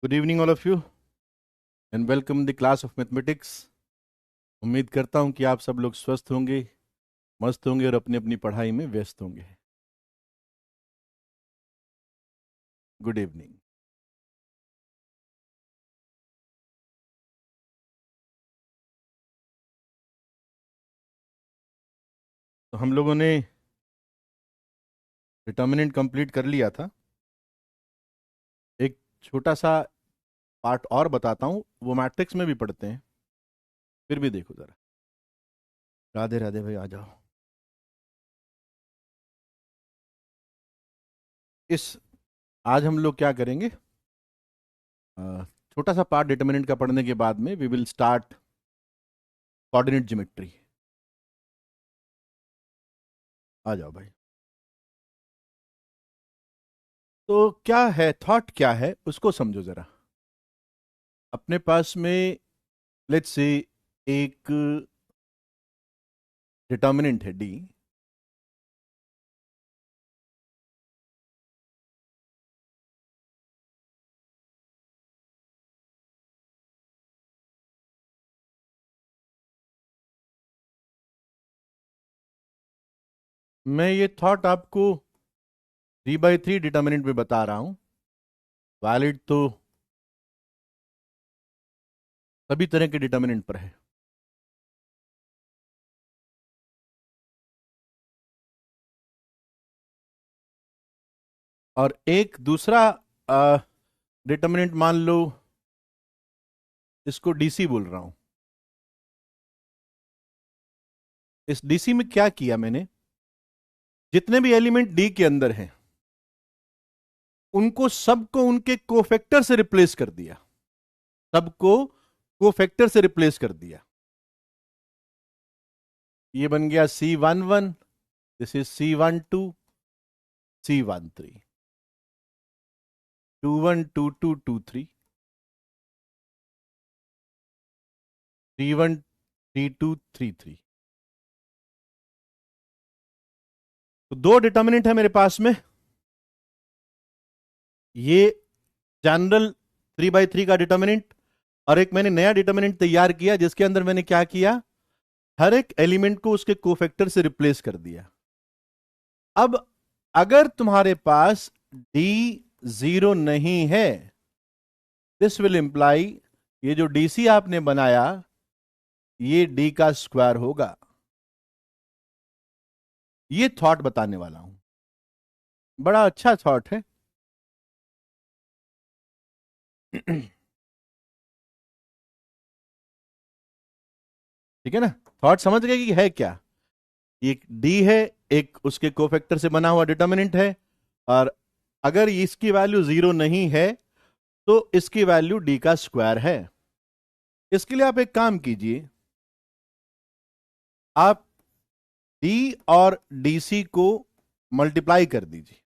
Good evening all of you and welcome the class of mathematics. उम्मीद करता हूं कि आप सब लोग स्वस्थ होंगे, मस्त होंगे और अपनी अपनी पढ़ाई में व्यस्त होंगे। Good evening. तो हम लोगों ने डिटर्मिनेंट कंप्लीट कर लिया था। एक छोटा सा पार्ट और बताता हूं, वो मैट्रिक्स में भी पढ़ते हैं, फिर भी देखो जरा। राधे राधे भाई, आ जाओ। इस आज हम लोग क्या करेंगे, छोटा सा पार्ट डिटर्मिनेंट का पढ़ने के बाद में we will start coordinate geometry. आ जाओ भाई। तो क्या है, थॉट क्या है उसको समझो जरा। अपने पास में लेट्स से एक डिटर्मिनेंट है डी। मैं ये थॉट आपको 3/3 डिटर्मिनेंट में बता रहा हूं। वैलिड तो सभी तरह के डिटर्मिनेंट पर है। और एक दूसरा डिटर्मिनेंट मान लो, इसको डीसी बोल रहा हूं। इस डीसी में क्या किया मैंने, जितने भी एलिमेंट डी के अंदर हैं उनको सबको उनके कोफैक्टर से रिप्लेस कर दिया। सबको कोफैक्टर से रिप्लेस कर दिया। ये बन गया C11, this is C12, C13, 21, 22, 23, 31, 32, 33। तो दो डिटर्मिनेंट है मेरे पास में। ये जनरल 3/3 का डिटर्मिनेंट, और एक मैंने नया डिटर्मिनेंट तैयार किया जिसके अंदर मैंने क्या किया, हर एक एलिमेंट को उसके कोफैक्टर से रिप्लेस कर दिया। अब अगर तुम्हारे पास डी जीरो नहीं है, दिस विल इंप्लाई ये जो डीसी आपने बनाया ये डी का स्क्वायर होगा। ये थॉट बताने वाला हूं, बड़ा अच्छा थॉट है। ठीक है ना। थॉट समझ गए कि है क्या। एक डी है, एक उसके कोफैक्टर से बना हुआ डिटर्मिनेंट है, और अगर इसकी वैल्यू जीरो नहीं है तो इसकी वैल्यू डी का स्क्वायर है। इसके लिए आप एक काम कीजिए, आप डी और डीसी को मल्टीप्लाई कर दीजिए।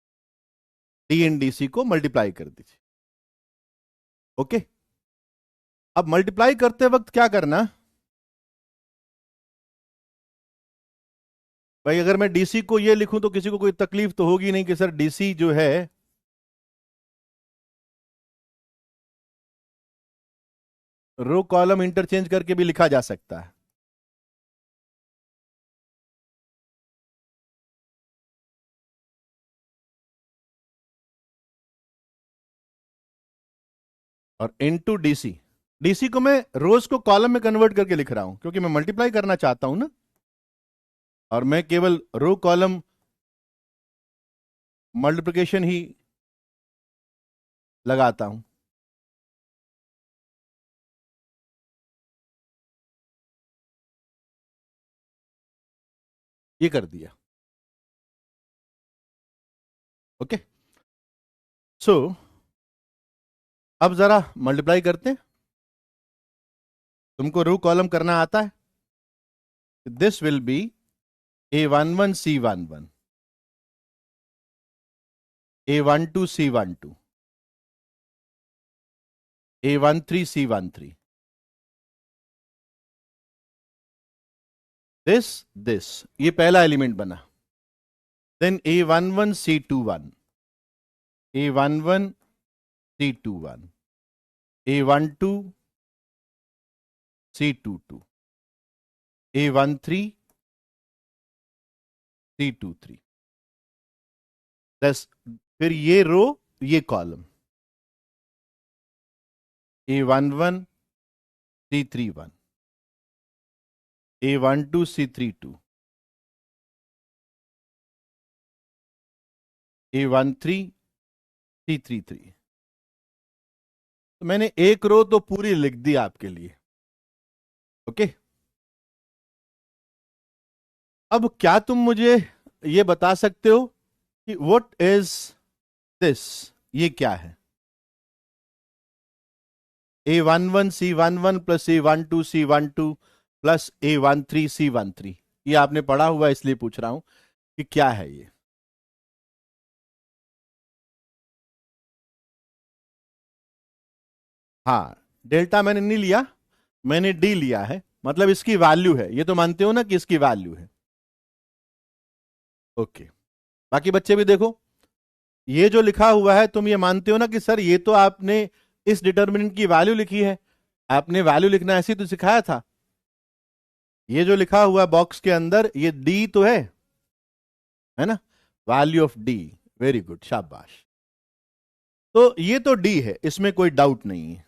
डी एंड डीसी को मल्टीप्लाई कर दीजिए। ओके। अब मल्टीप्लाई करते वक्त क्या करना भाई, अगर मैं डीसी को ये लिखूं तो किसी को कोई तकलीफ तो होगी नहीं कि सर डीसी जो है रो कॉलम इंटरचेंज करके भी लिखा जा सकता है। और इनटू डीसी, डीसी को मैं रोज को कॉलम में कन्वर्ट करके लिख रहा हूं क्योंकि मैं मल्टीप्लाई करना चाहता हूं ना, और मैं केवल रो कॉलम मल्टीप्लिकेशन ही लगाता हूं। ये कर दिया। ओके। सो अब जरा मल्टीप्लाई करते हैं। तुमको रो कॉलम करना आता है। This will B A11 C11, A12 C12, A13 C13, this ये पहला एलिमेंट बना। Then A11 C21, A11 C21, A12 C22 A13 C23 दस, फिर ये रो ये column A11 C31 A12 C32 A13 C33। तो मैंने एक रो तो पूरी लिख दी आपके लिए। ओके, अब क्या तुम मुझे ये बता सकते हो कि व्हाट इज दिस, ये क्या है? A11 C11 plus A12 C12 plus A13 C13, ये आपने पढ़ा हुआ इसलिए पूछ रहा हूं कि क्या है ये। हाँ, डेल्टा मैंने नहीं लिया, मैंने डी लिया है, मतलब इसकी वैल्यू है, ये तो मानते हो ना कि इसकी वैल्यू है। ओके, बाकी बच्चे भी देखो, ये जो लिखा हुआ है तुम ये मानते हो ना कि सर ये तो आपने इस डिटर्मिनेंट की वैल्यू लिखी है, आपने वैल्यू लिखना ऐसे तो सिखाया था। ये जो लिखा हुआ है बॉक्स के अंदर ये डी तो है ना, value of D, very good, शाबाश। तो ये तो डी है, इसमें कोई डाउट नहीं है।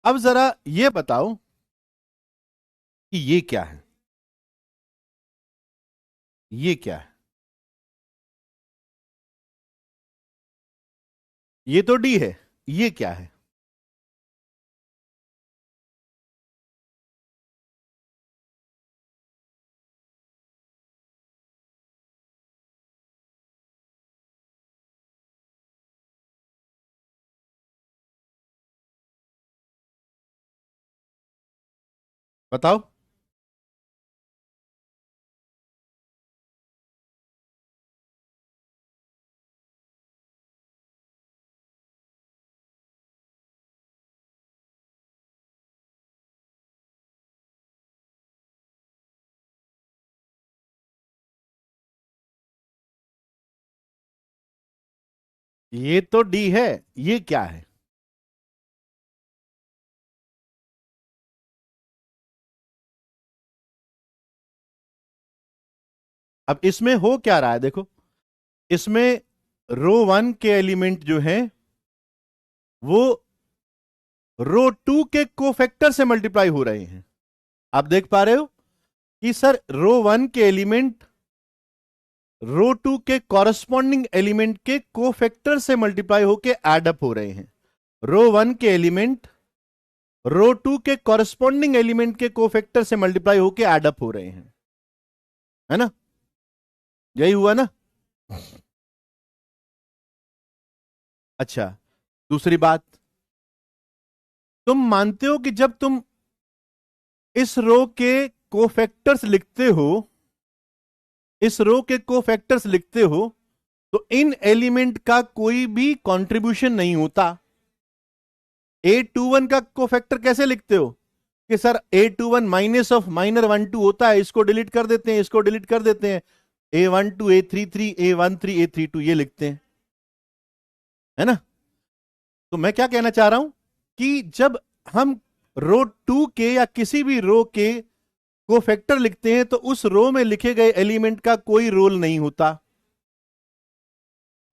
अब जरा ये बताओ कि ये क्या है, ये क्या है? ये तो डी है, ये क्या है? बताओ। ये तो डी है, ये क्या है? अब इसमें हो क्या रहा है देखो, इसमें रो वन के एलिमेंट जो हैं वो रो टू के कोफैक्टर से मल्टीप्लाई हो रहे हैं। आप देख पा रहे हो कि सर रो वन के एलिमेंट रो टू के कॉरस्पॉन्डिंग एलिमेंट के कोफैक्टर से मल्टीप्लाई होके एड अप हो रहे हैं। रो वन के एलिमेंट रो टू के कॉरस्पॉन्डिंग एलिमेंट के कोफैक्टर से मल्टीप्लाई होके एड अप हो रहे हैं, है ना? यही हुआ ना? अच्छा, दूसरी बात, तुम मानते हो कि जब तुम इस रो के कोफैक्टर्स लिखते हो, इस रो के कोफैक्टर्स लिखते हो तो इन एलिमेंट का कोई भी कंट्रीब्यूशन नहीं होता। A21 का कोफैक्टर कैसे लिखते हो कि sir A21 minus of minor 12 होता है, इसको डिलीट कर देते हैं, इसको डिलीट कर देते हैं, A12 A33 A13 A32 ये लिखते हैं, है ना? तो मैं क्या कहना चाह रहा हूं कि जब हम रो टू के या किसी भी रो के कोफैक्टर लिखते हैं तो उस रो में लिखे गए एलिमेंट का कोई रोल नहीं होता,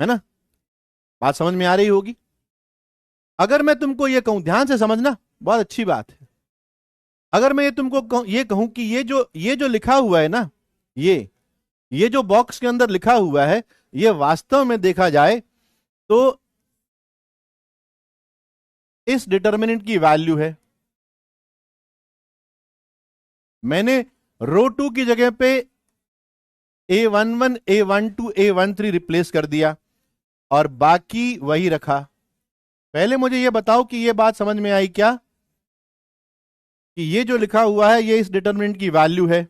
है ना? बात समझ में आ रही होगी। अगर मैं तुमको ये कहूं, ध्यान से समझना, बहुत अच्छी बात है, अगर मैं ये तुमको ये कहूं कि ये जो लिखा हुआ है ना, ये जो बॉक्स के अंदर लिखा हुआ है, ये वास्तव में देखा जाए तो इस डिटर्मिनेंट की वैल्यू है। मैंने रो टू की जगह पे A11 A12 A13 रिप्लेस कर दिया और बाकी वही रखा। पहले मुझे ये बताओ कि ये बात समझ में आई क्या कि ये जो लिखा हुआ है ये इस डिटर्मिनेंट की वैल्यू है।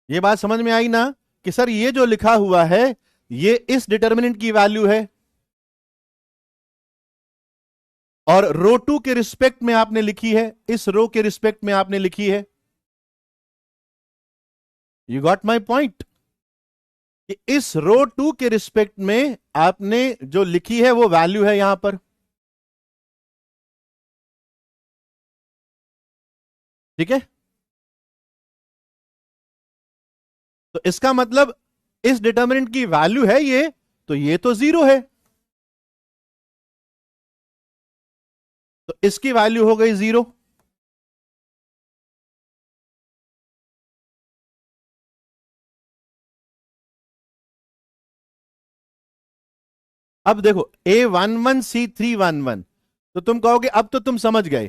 ये बात समझ में आई ना कि सर ये जो लिखा हुआ है ये इस डिटर्मिनेंट की वैल्यू है और रो टू के रिस्पेक्ट में आपने लिखी है, इस रो के रिस्पेक्ट में आपने लिखी है। यू गॉट माई पॉइंट कि इस रो टू के रिस्पेक्ट में आपने जो लिखी है वो वैल्यू है यहां पर, ठीक है। तो इसका मतलब इस डिटर्मिनेंट की वैल्यू है ये, तो ये तो जीरो है, तो इसकी वैल्यू हो गई जीरो। अब देखो A11C311, तो तुम कहोगे अब तो तुम समझ गए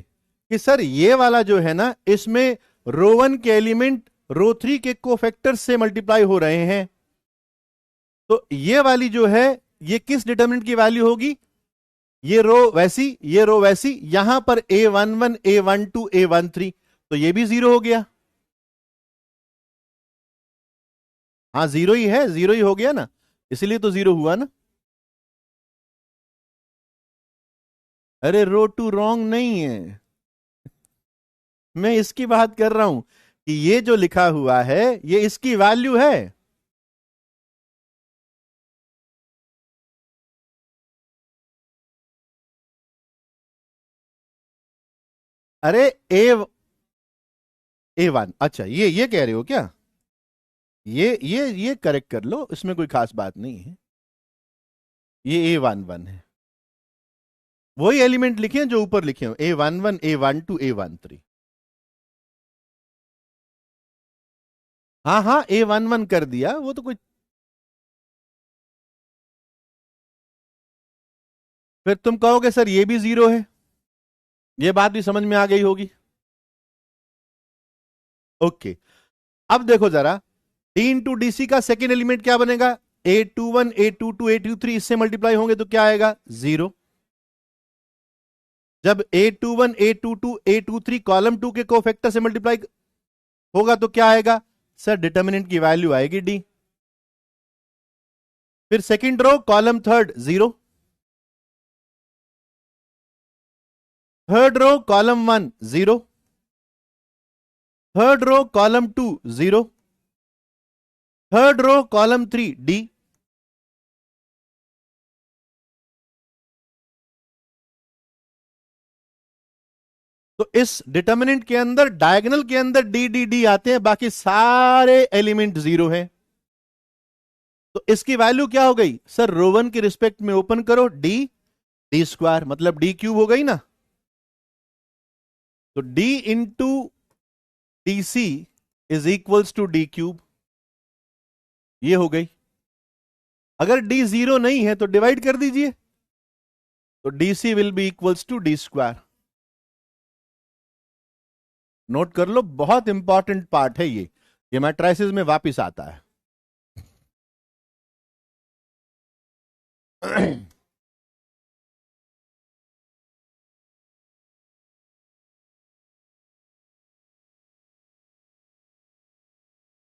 कि सर ये वाला जो है ना, इसमें रो वन के एलिमेंट रो थ्री के कोफैक्टर से मल्टीप्लाई हो रहे हैं, तो ये वाली जो है ये किस डिटर्मिनेंट की वैल्यू होगी? ये रो वैसी, ये रो वैसी, यहां पर A11 A12 A13, तो ये भी जीरो हो गया। हाँ जीरो ही है, जीरो ही हो गया ना, इसीलिए तो जीरो हुआ ना। अरे रो टू रॉन्ग नहीं है, मैं इसकी बात कर रहा हूं कि ये जो लिखा हुआ है ये इसकी वैल्यू है। अरे ए A1, अच्छा ये कह रहे हो क्या? ये करेक्ट कर लो, इसमें कोई खास बात नहीं है। ये A11 है, वही एलिमेंट लिखे हैं जो ऊपर लिखे हो, A11 A12 A13। हाँ हाँ A11 कर दिया, वो तो कोई। फिर तुम कहोगे सर ये भी जीरो है, ये बात भी समझ में आ गई होगी। ओके, अब देखो जरा, डी इंटू डीसी का सेकेंड एलिमेंट क्या बनेगा? A21 A22 A23, इससे मल्टीप्लाई होंगे तो क्या आएगा? जीरो। जब A21 A22 A23 column two के कोफैक्टर से मल्टीप्लाई होगा तो क्या आएगा? सर डिटर्मिनेंट की वैल्यू आएगी डी। फिर second row column third zero, third row column one zero, third row column two zero, third row column three D. तो इस डिटर्मिनेंट के अंदर डायगोनल के अंदर डी डी डी आते हैं, बाकी सारे एलिमेंट जीरो हैं। तो इसकी वैल्यू क्या हो गई? सर रो वन के रिस्पेक्ट में ओपन करो, डी डी स्क्वायर, मतलब डी क्यूब हो गई ना। तो D into D C is equals to D cube, ये हो गई। अगर डी जीरो नहीं है तो डिवाइड कर दीजिए, तो D C will be equals to D square. Note कर लो, बहुत इंपॉर्टेंट पार्ट है ये मैट्राइसिस में वापिस आता है।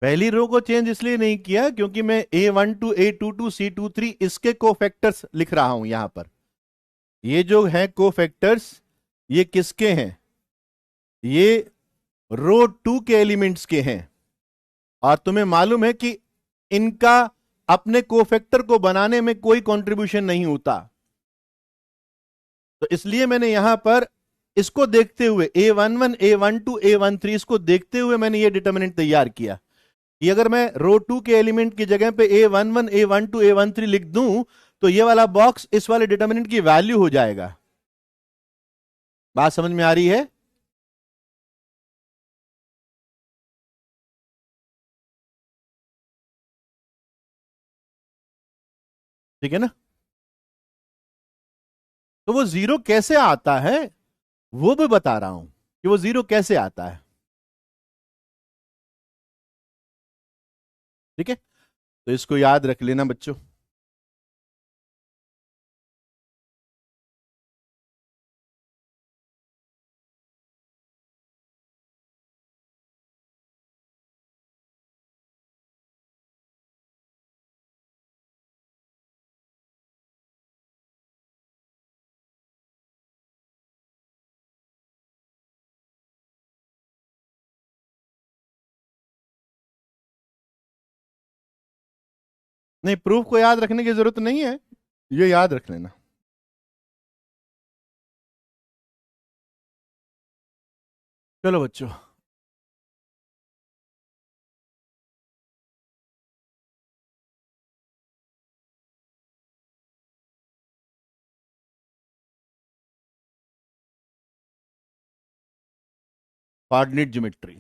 पहली रो को चेंज इसलिए नहीं किया क्योंकि मैं A12 A22 C23 इसके कोफैक्टर्स लिख रहा हूं यहां पर। ये जो है कोफैक्टर्स, ये किसके हैं? ये रो टू के एलिमेंट्स के हैं, और तुम्हें मालूम है कि इनका अपने कोफैक्टर को बनाने में कोई कंट्रीब्यूशन नहीं होता। तो इसलिए मैंने यहां पर इसको देखते हुए A11 A12 A13 इसको देखते हुए मैंने ये डिटर्मिनेंट तैयार किया कि अगर मैं रो टू के एलिमेंट की जगह पे A11 A12 A13 लिख दूं तो ये वाला बॉक्स इस वाले डिटर्मिनेंट की वैल्यू हो जाएगा। बात समझ में आ रही है? ठीक है ना? तो वो जीरो कैसे आता है वो भी बता रहा हूं कि वो जीरो कैसे आता है। ठीक है, तो इसको याद रख लेना बच्चों। नहीं, प्रूफ को याद रखने की जरूरत नहीं है, ये याद रख लेना। चलो बच्चों, कोऑर्डिनेट ज्योमेट्री।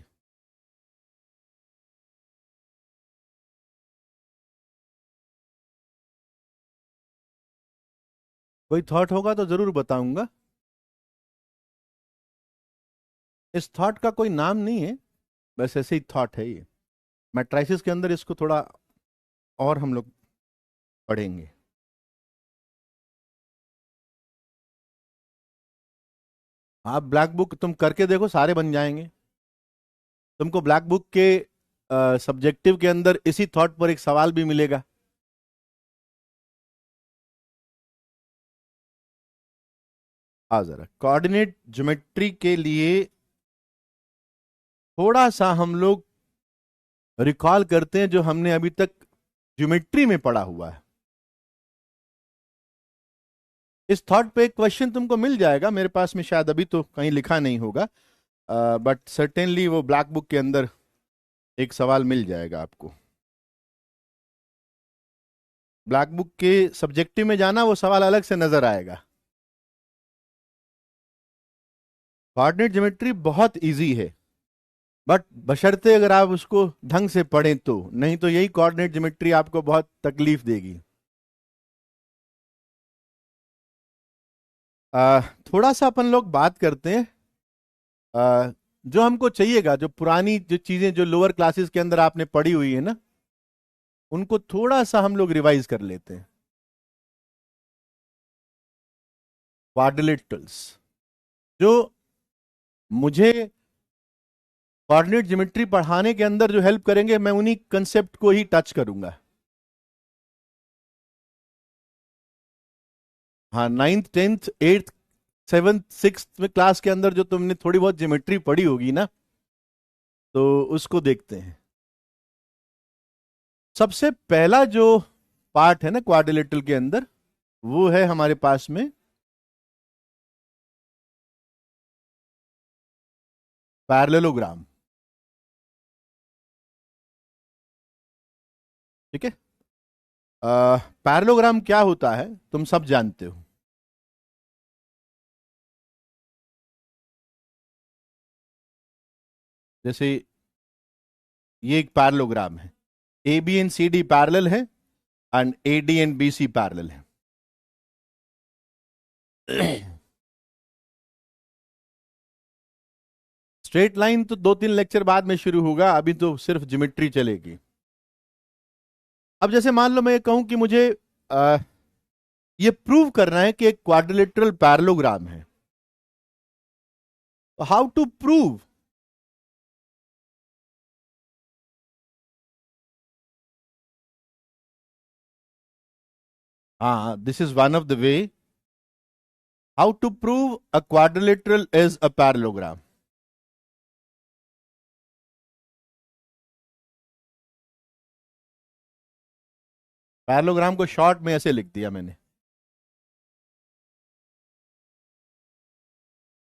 कोई थॉट होगा तो जरूर बताऊंगा। इस थॉट का कोई नाम नहीं है, बस ऐसे ही थॉट है ये। मैट्राइसिस के अंदर इसको थोड़ा और हम लोग पढ़ेंगे। आप ब्लैक बुक तुम करके देखो, सारे बन जाएंगे। तुमको ब्लैक बुक के सब्जेक्टिव के अंदर इसी थॉट पर एक सवाल भी मिलेगा। आ जरा कोऑर्डिनेट ज्योमेट्री के लिए थोड़ा सा हम लोग रिकॉल करते हैं जो हमने अभी तक ज्योमेट्री में पढ़ा हुआ है। इस थॉट पे एक क्वेश्चन तुमको मिल जाएगा, मेरे पास में शायद अभी तो कहीं लिखा नहीं होगा, बट सर्टेनली वो ब्लैक बुक के अंदर एक सवाल मिल जाएगा आपको। ब्लैक बुक के सब्जेक्टिव में जाना, वो सवाल अलग से नजर आएगा। कोऑर्डिनेट ज्योमेट्री बहुत इजी है, बट बशर्ते अगर आप उसको ढंग से पढ़ें तो, नहीं तो यही कोऑर्डिनेट ज्योमेट्री आपको बहुत तकलीफ देगी। आ, थोड़ा सा अपन लोग बात करते हैं, जो हमको चाहिएगा, जो पुरानी जो चीजें जो लोअर क्लासेस के अंदर आपने पढ़ी हुई है ना, उनको थोड़ा सा हम लोग रिवाइज कर लेते हैं। क्वाड्रिलेटरल्स, जो मुझे कोऑर्डिनेट ज्योमेट्री पढ़ाने के अंदर जो हेल्प करेंगे, मैं उन्हीं कंसेप्ट को ही टच करूंगा। हाँ, ninth tenth eighth seventh six में क्लास के अंदर जो तुमने थोड़ी बहुत ज्योमेट्री पढ़ी होगी ना, तो उसको देखते हैं। सबसे पहला जो पार्ट है ना क्वाड्रिलेटरल के अंदर, वो है हमारे पास में पैरेललोग्राम। ठीक है। पैरेललोग्राम क्या होता है तुम सब जानते हो। जैसे ये एक पैरेललोग्राम है, A B and C D parallel है, and A D and B C parallel है। स्ट्रेट लाइन तो दो तीन लेक्चर बाद में शुरू होगा, अभी तो सिर्फ ज्योमेट्री चलेगी। अब जैसे मान लो मैं ये कहूं कि मुझे आ, ये प्रूव करना है कि एक क्वाड्रिलेटरल पैरेललोग्राम है, हाउ टू प्रूव। हाँ, this is one of the way how to prove a quadrilateral is a parallelogram. Parallelogram को शॉर्ट में ऐसे लिख दिया मैंने,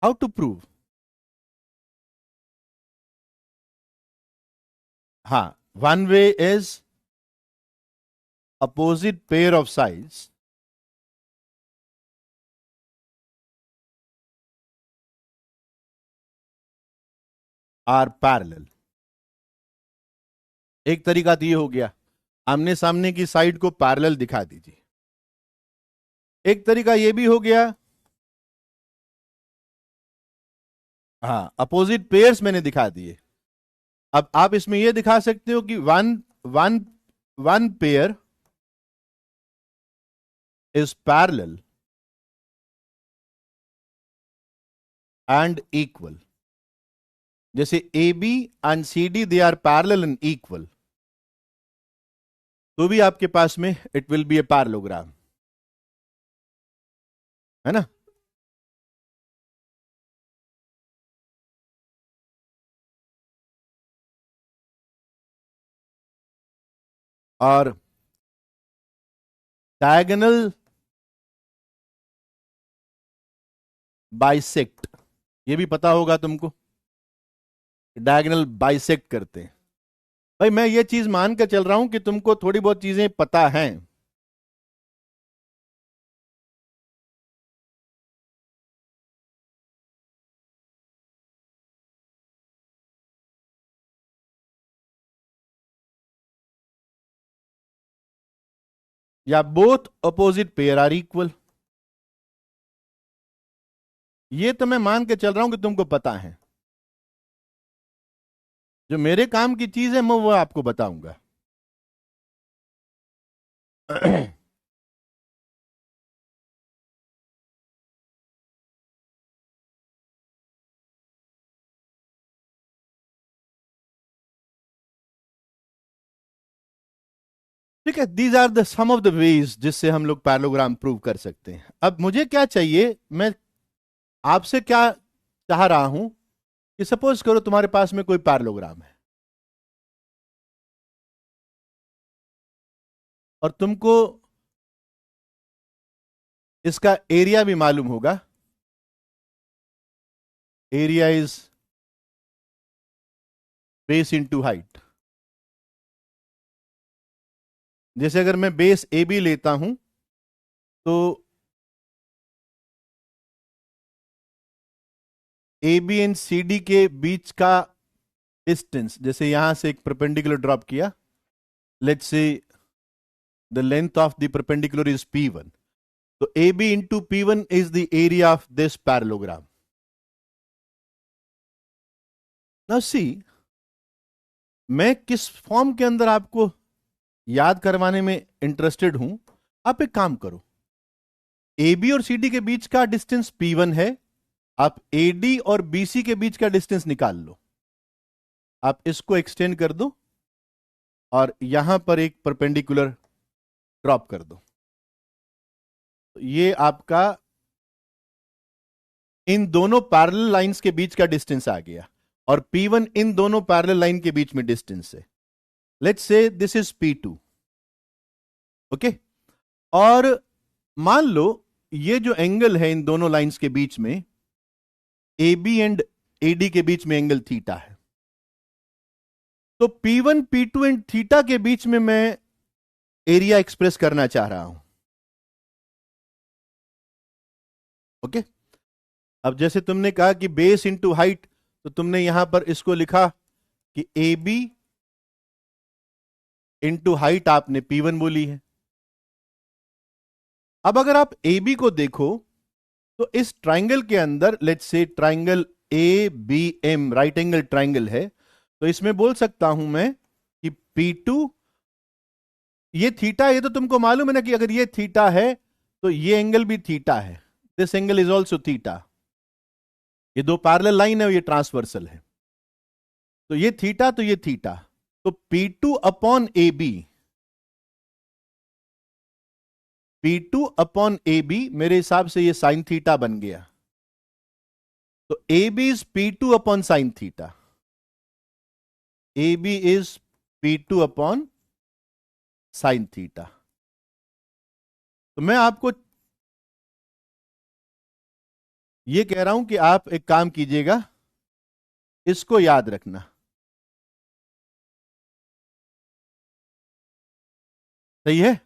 हाउ टू प्रूव। हाँ, one way is opposite pair of sides are parallel। एक तरीका तो ये हो गया, आमने सामने की साइड को पैरेलल दिखा दीजिए। एक तरीका ये भी हो गया, हाँ, अपोजिट पेयर्स मैंने दिखा दिए। अब आप इसमें ये दिखा सकते हो कि one one one pair is parallel and equal. जैसे A B and C D they are parallel and equal, तो भी आपके पास में it will be a parallelogram, है ना। और डायगोनल बाइसेक्ट, ये भी पता होगा तुमको, डायगोनल बाइसेक्ट करते हैं। भाई मैं ये चीज मान कर चल रहा हूं कि तुमको थोड़ी बहुत चीजें पता हैं। या both opposite pair are equal, ये तो मैं मान के चल रहा हूं कि तुमको पता है। जो मेरे काम की चीज है मैं वो आपको बताऊंगा। ठीक है, these are the some of the ways जिससे हम लोग पैरेललोग्राम प्रूव कर सकते हैं। अब मुझे क्या चाहिए, मैं आपसे क्या चाह रहा हूं कि सपोज करो तुम्हारे पास में कोई पैरेललोग्राम है और तुमको इसका एरिया भी मालूम होगा। Area is base into height. जैसे अगर मैं बेस ए बी लेता हूं तो A B and C D के बीच का डिस्टेंस, जैसे यहां से एक परपेंडिकुलर ड्रॉप किया, let's say the length of the perpendicular is P1, तो A B into P1 is the area of this parallelogram. Now see, मैं किस फॉर्म के अंदर आपको याद करवाने में इंटरेस्टेड हूं। आप एक काम करो, ए बी और सी डी के बीच का डिस्टेंस P1 है, आप ए डी और बी सी के बीच का डिस्टेंस निकाल लो। आप इसको एक्सटेंड कर दो और यहां पर एक परपेंडिकुलर ड्रॉप कर दो। तो ये आपका इन दोनों पैरेलल लाइंस के बीच का डिस्टेंस आ गया, और P1 इन दोनों पैरेलल लाइन के बीच में डिस्टेंस है। Let's say this is P2, okay. और मान लो ये जो एंगल है इन दोनों लाइंस के बीच में, A B and A D के बीच में एंगल थीटा है। तो P1 P2 एंड थीटा के बीच में मैं एरिया एक्सप्रेस करना चाह रहा हूं, ओके। अब जैसे तुमने कहा कि बेस इंटू हाइट, तो तुमने यहां पर इसको लिखा कि ए बी इंटू हाइट आपने P1 बोली है। अब अगर आप ए बी को देखो तो इस ट्राइंगल के अंदर, let's say triangle A B M right angle triangle है, तो इसमें बोल सकता हूं मैं कि P2, ये थीटा, ये तो तुमको मालूम है ना कि अगर ये थीटा है तो ये एंगल भी थीटा है, this angle is also theta. ये दो पैरेलल लाइन है और ये ट्रांसवर्सल है, तो ये थीटा तो ये थीटा। तो P2 upon A B, P2 upon A B मेरे हिसाब से ये साइन थीटा बन गया। तो A B is P2 upon sine theta, A B is P2 upon sine theta. तो मैं आपको ये कह रहा हूं कि आप एक काम कीजिएगा, इसको याद रखना। सही है?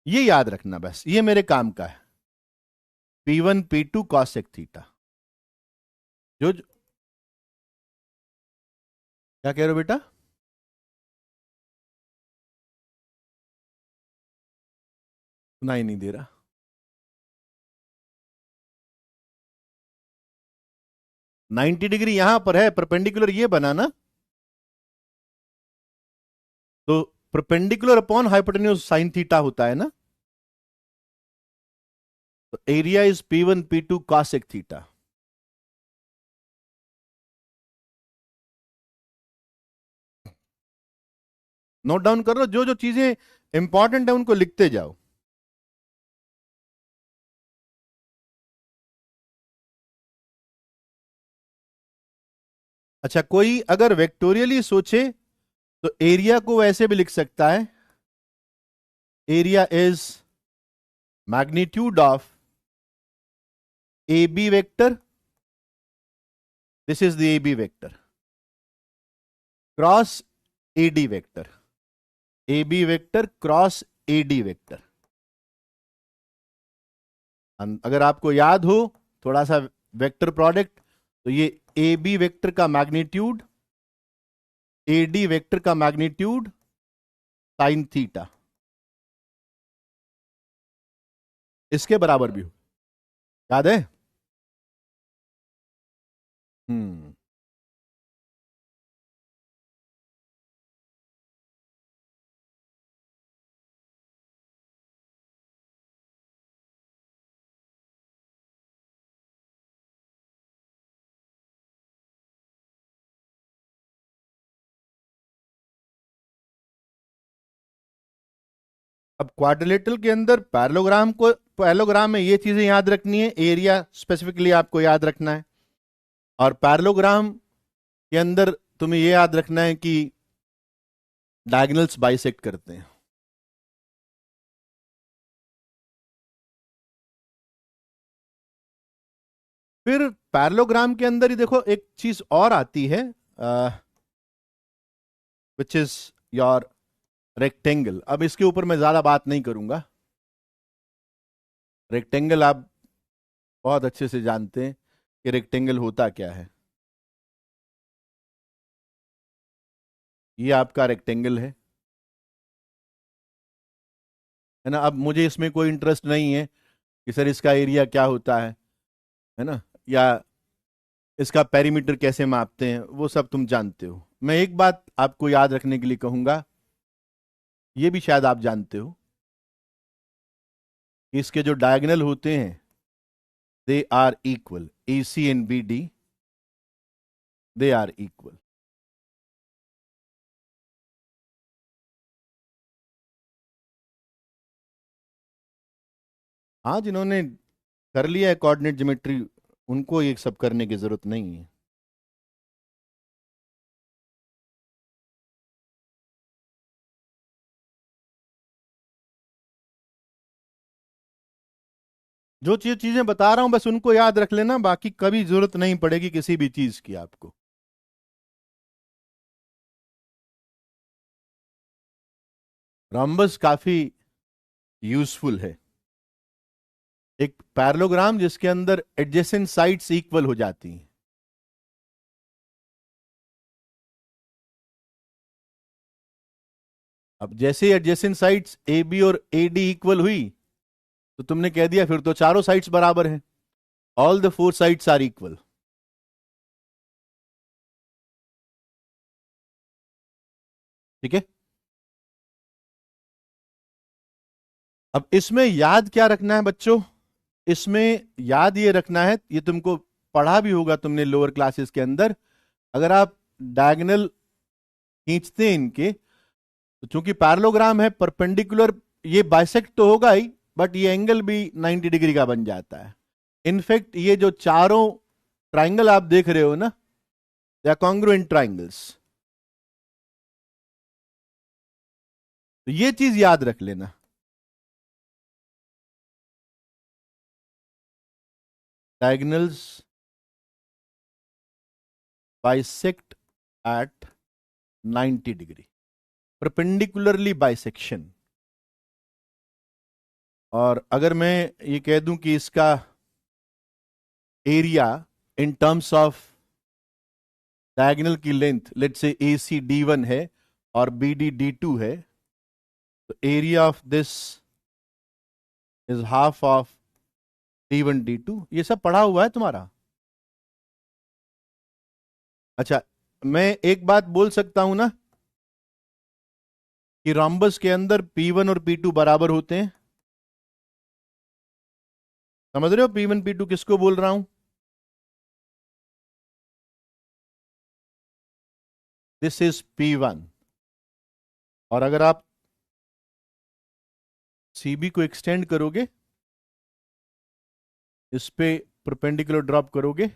ये याद रखना, बस ये मेरे काम का है। P1 P2 cosec theta. जो क्या कह रहे हो बेटा? सुनाई नहीं दे रहा। 90 डिग्री यहां पर है, परपेंडिकुलर ये बना ना, तो perpendicular upon hypotenuse sine theta होता है ना। तो area is P1 P2 cosec theta. Note down कर लो, जो जो चीजें इंपॉर्टेंट है उनको लिखते जाओ। अच्छा, कोई अगर वेक्टोरियली सोचे तो एरिया को वैसे भी लिख सकता है, area is magnitude of A B vector, this is the A B vector cross A D vector, A B vector cross A D vector. अगर आपको याद हो थोड़ा सा वेक्टर प्रोडक्ट, तो ये ए बी वेक्टर का मैग्नीट्यूड ए डी वेक्टर का मैग्नीट्यूड साइन थीटा, इसके बराबर भी हो, याद है? हम्म। अब क्वाड्रिलेटरल के अंदर पैरेललोग्राम में ये चीजें याद रखनी है, एरिया स्पेसिफिकली आपको याद रखना है, और पैरेललोग्राम के अंदर तुम्हें ये याद रखना है कि डायगोनल्स बाइसेक्ट करते हैं। फिर पैरेललोग्राम के अंदर ही देखो एक चीज और आती है, विच इज योर रेक्टेंगल। अब इसके ऊपर मैं ज्यादा बात नहीं करूंगा, रेक्टेंगल आप बहुत अच्छे से जानते हैं कि रेक्टेंगल होता क्या ये आपका रेक्टेंगल है ना। अब मुझे इसमें कोई इंटरेस्ट नहीं है कि सर इसका एरिया क्या होता है ना, या इसका पेरीमीटर कैसे मापते हैं, वो सब तुम जानते हो। मैं एक बात आपको याद रखने के लिए कहूंगा, ये भी शायद आप जानते हो कि इसके जो डायगोनल होते हैं they are equal, A C and B D they are equal. हाँ, जिन्होंने कर लिया है कोऑर्डिनेट ज्योमेट्री, उनको ये सब करने की जरूरत नहीं है। जो चीजें बता रहा हूं बस उनको याद रख लेना, बाकी कभी जरूरत नहीं पड़ेगी किसी भी चीज की आपको। रॉम्बस काफी यूजफुल है, एक पैरेललोग्राम जिसके अंदर एडजेसेंट साइड्स इक्वल हो जाती हैं। अब जैसे ही एडजेसेंट साइड्स ए बी और ए डी इक्वल हुई तो तुमने कह दिया फिर तो चारों साइड्स बराबर हैं, all the four sides are equal. ठीक है। अब इसमें याद क्या रखना है बच्चों, इसमें याद ये रखना है, ये तुमको पढ़ा भी होगा तुमने लोअर क्लासेस के अंदर, अगर आप डायगोनल खींचते हैं इनके, तो चूंकि पैरेललोग्राम है परपेंडिकुलर, ये बाइसेक्ट तो होगा ही, बट ये एंगल भी 90 डिग्री का बन जाता है। इनफैक्ट ये जो चारों ट्राइंगल आप देख रहे हो ना, दे आर कॉन्ग्रुएंट ट्राइंगल्स, तो ये चीज याद रख लेना। Diagonals bisect at 90 degree, perpendicularly bisection. और अगर मैं ये कह दूं कि इसका area in terms of diagonal की length, let's say A C D one है और बी डी डी टू है, तो area of this is half of D one D two. ये सब पढ़ा हुआ है तुम्हारा। अच्छा, मैं एक बात बोल सकता हूं ना कि रोम्बस के अंदर पी वन और पी टू बराबर होते हैं। समझ रहे हो पी वन पी टू किसको बोल रहा हूं? दिस इज पी वन, और अगर आप सीबी को एक्सटेंड करोगे, इस पे परपेंडिकुलर ड्रॉप करोगे,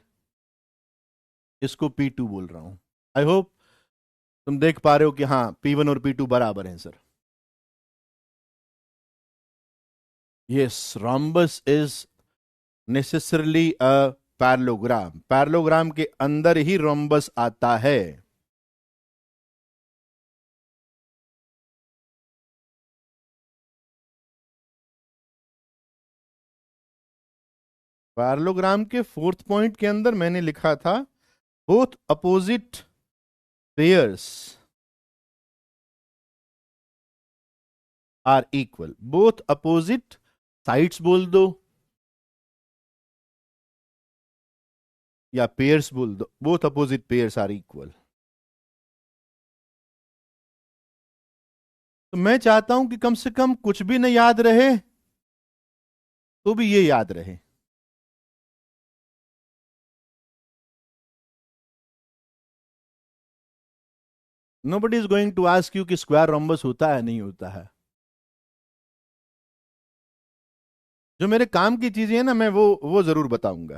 इसको P2 बोल रहा हूं। आई होप तुम देख पा रहे हो कि हाँ P1 और P2 बराबर हैं sir. Yes, rhombus is necessarily a parallelogram, parallelogram के अंदर ही rhombus आता है। पैरेललोग्राम के फोर्थ पॉइंट के अंदर मैंने लिखा था both opposite pairs are equal, both opposite sides बोल दो या पेयर्स बोल दो, both opposite pairs are equal. तो मैं चाहता हूं कि कम से कम कुछ भी न याद रहे तो भी ये याद रहे। Nobody is going to ask you कि स्क्वायर रोम्बस होता है नहीं होता है। जो मेरे काम की चीजें हैं ना, मैं वो जरूर बताऊंगा।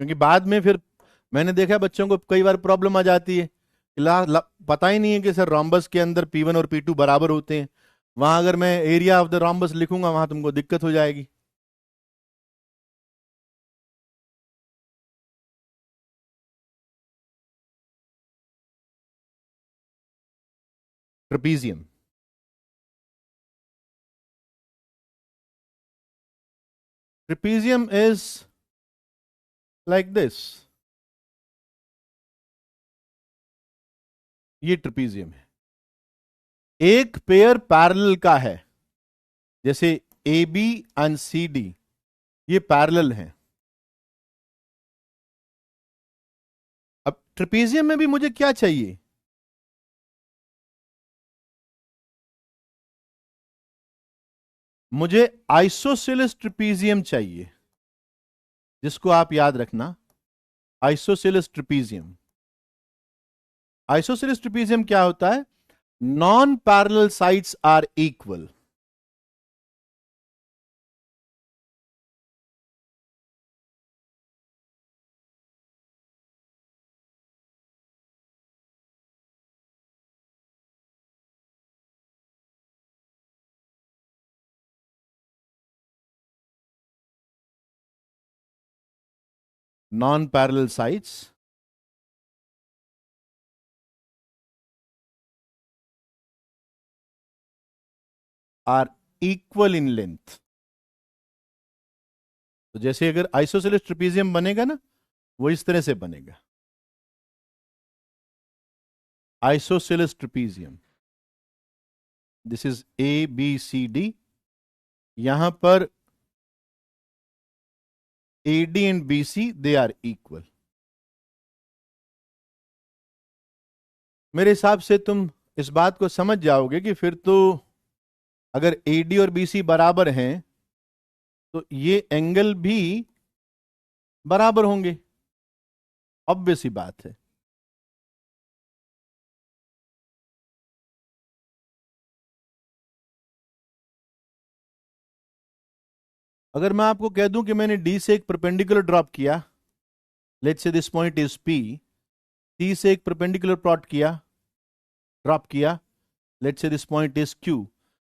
क्योंकि बाद में फिर मैंने देखा बच्चों को कई बार प्रॉब्लम आ जाती है, पता ही नहीं है कि सर रोम्बस के अंदर P1 और P2 बराबर होते हैं। वहां अगर मैं एरिया ऑफ द रोम्बस लिखूंगा वहां तुमको दिक्कत हो जाएगी। Trapezium, trapezium is like this, ये ट्रेपीजियम है। एक पेयर पैरेलल का है, जैसे A B and C D, ये पैरेलल हैं। अब ट्रेपीजियम में भी मुझे क्या चाहिए, मुझे आइसोसेलेस ट्रेपीजियम चाहिए, जिसको आप याद रखना, आइसोसेलेस ट्रेपीजियम। आइसोसेलेस ट्रेपीजियम क्या होता है, non parallel sides are equal. Non parallel sides are equal in length. तो जैसे अगर आइसोसेलेस ट्रेपीजियम बनेगा ना, वो इस तरह से बनेगा, isosceles trapezium. This is A B C D, यहां पर A D and B C they are equal. मेरे हिसाब से तुम इस बात को समझ जाओगे कि फिर तो अगर ए डी और बी सी बराबर हैं तो ये एंगल भी बराबर होंगे, ऑब्वियस सी बात है। अगर मैं आपको कह दूं कि मैंने डी से एक परपेंडिकुलर ड्रॉप किया, let's say this point is P, C से एक परपेंडिकुलर प्लॉट किया, ड्रॉप किया, let's say this point is Q,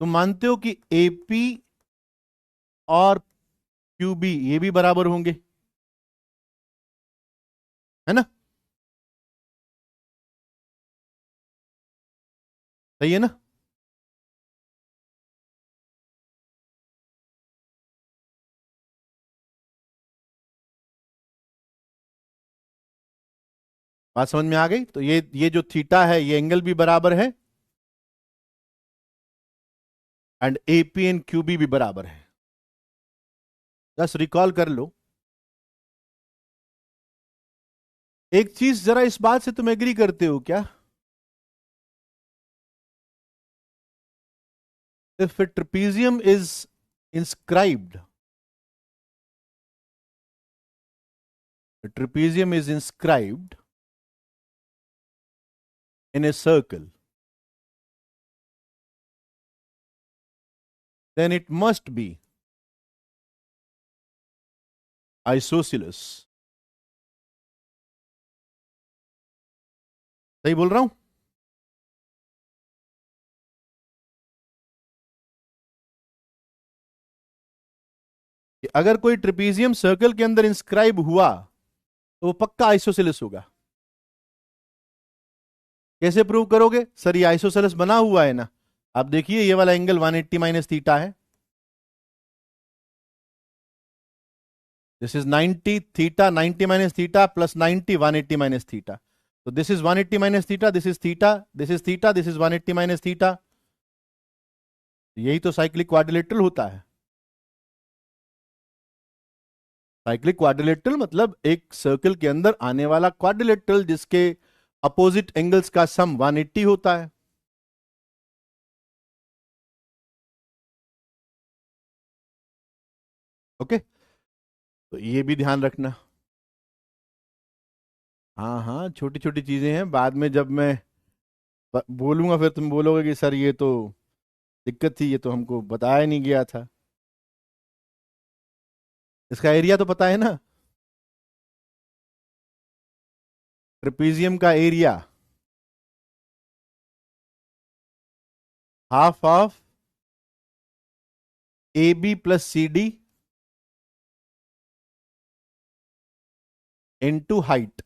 तुम मानते हो कि एपी और क्यूबी ये भी बराबर होंगे, है ना? सही है ना? बात समझ में आ गई? तो ये जो थीटा है ये एंगल भी बराबर है, एंड एपी एंड क्यूबी भी बराबर है। बस रिकॉल कर लो। एक चीज जरा, इस बात से तुम एग्री करते हो क्या, if A trapezium is inscribed, a trapezium is inscribed, in a circle, then it must be isosceles. सही बोल रहा हूं? कि अगर कोई ट्रिपीजियम सर्कल के अंदर इंस्क्राइब हुआ तो वो पक्का आइसोसेलेस होगा। कैसे प्रूव करोगे? सर ये आइसोसेलेस बना हुआ है ना, आप देखिए ये वाला एंगल 180 माइनस थीटा है, this is 90 theta, 90 minus theta plus 90 180 minus theta, तो this is 180 minus theta, this is theta, this is theta, this is 180 minus theta. यही तो साइक्लिक क्वाड्रिलेटरल होता है। साइक्लिक क्वाड्रिलेटरल मतलब एक सर्कल के अंदर आने वाला क्वाड्रिलेटरल जिसके अपोजिट एंगल्स का सम 180 होता है। ओके, तो ये भी ध्यान रखना। हाँ हाँ, छोटी छोटी चीजें हैं, बाद में जब मैं बोलूंगा फिर तुम बोलोगे कि सर ये तो दिक्कत थी, ये तो हमको बताया नहीं गया था। इसका एरिया तो पता है ना, ट्रेपीजियम का area half of A B plus C D into height.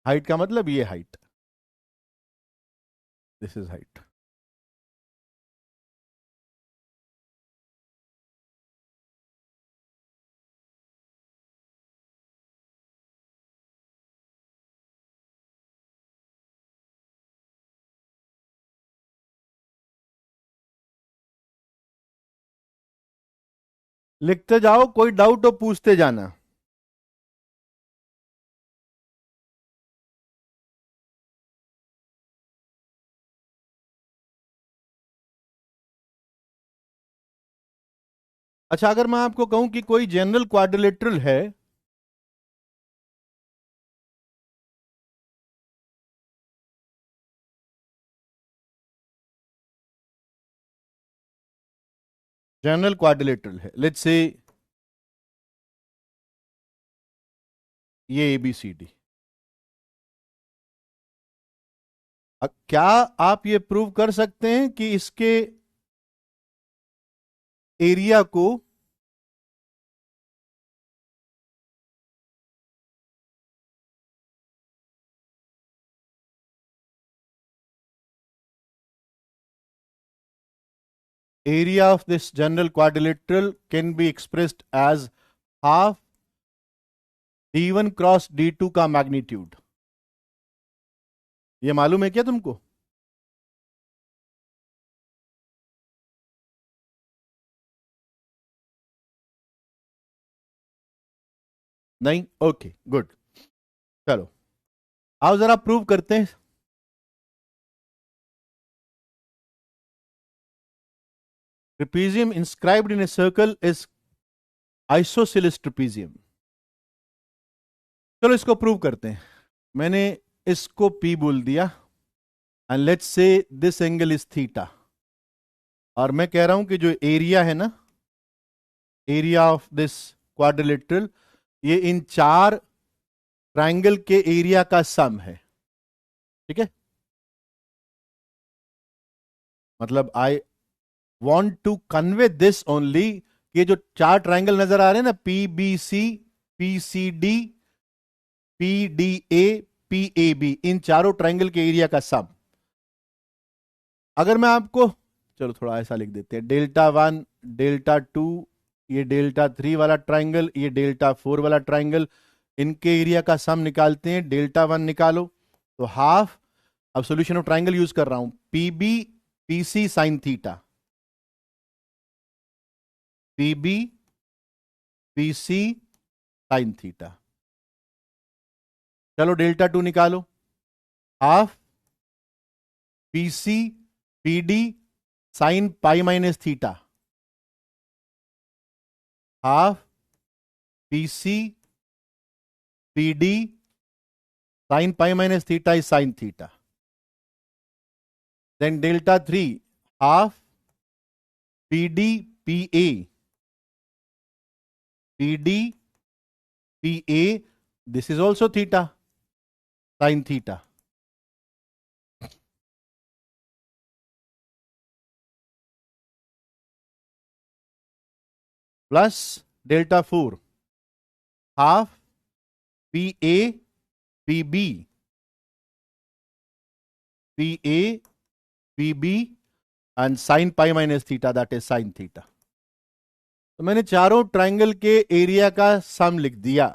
Height का मतलब ये हाइट, दिस इज हाइट। लिखते जाओ, कोई डाउट हो पूछते जाना। अच्छा, अगर मैं आपको कहूं कि कोई जनरल क्वाड्रिलेटरल है, जनरल क्वाड्रिलेटरल है, लेट्स से ये ए बी सी डी, क्या आप ये प्रूव कर सकते हैं कि इसके एरिया को area of this general quadrilateral can be expressed as half d1 cross d2 का मैग्नीट्यूड? ये मालूम है क्या तुमको? नहीं? ओके गुड, चलो आओ जरा प्रूव करते हैं। Trapezium inscribed in a circle is isosceles trapezium. चलो इसको प्रूव करते हैं। मैंने इसको P बोल दिया and let's say this angle is theta, और मैं कह रहा हूं कि जो एरिया है ना, एरिया ऑफ दिस क्वाड्रिलेटरल, ये इन चार ट्रायंगल के एरिया का सम है। ठीक है, मतलब I want to convey this only, ये जो चार ट्रायंगल नजर आ रहे हैं ना, P B C, P C D, P D A, P A B, इन चारों ट्रायंगल के एरिया का सम। अगर मैं आपको, चलो थोड़ा ऐसा लिख देते हैं, डेल्टा वन, डेल्टा टू, ये डेल्टा थ्री वाला ट्रायंगल, ये डेल्टा फोर वाला ट्रायंगल, इनके एरिया का सम निकालते हैं। डेल्टा वन निकालो तो हाफ, अब सॉल्यूशन ऑफ ट्रायंगल यूज कर रहा हूं, P B P C sine theta, P B P C sine theta. चलो डेल्टा टू निकालो, half P C P D sine pi minus theta, half P C P D Sin pi minus theta is sin theta. Then delta 3 half PD PA. PD PA. This is also theta. Sin theta. Plus delta 4 half PA PB. PA PB and sin pi minus theta, that is sin theta. तो मैंने चारों triangle के area का सम लिख दिया.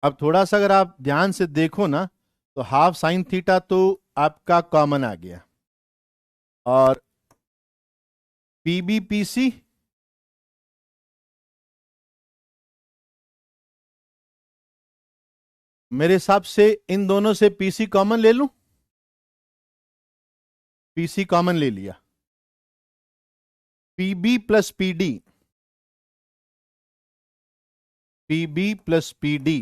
अब थोड़ा सा अगर आप ध्यान से देखो ना, तो हाफ साइन थीटा तो आपका कॉमन आ गया, और पीबीपीसी मेरे हिसाब से इन दोनों से पीसी कॉमन ले लूं. पीसी कॉमन ले लिया. PB plus PD. PB plus PD.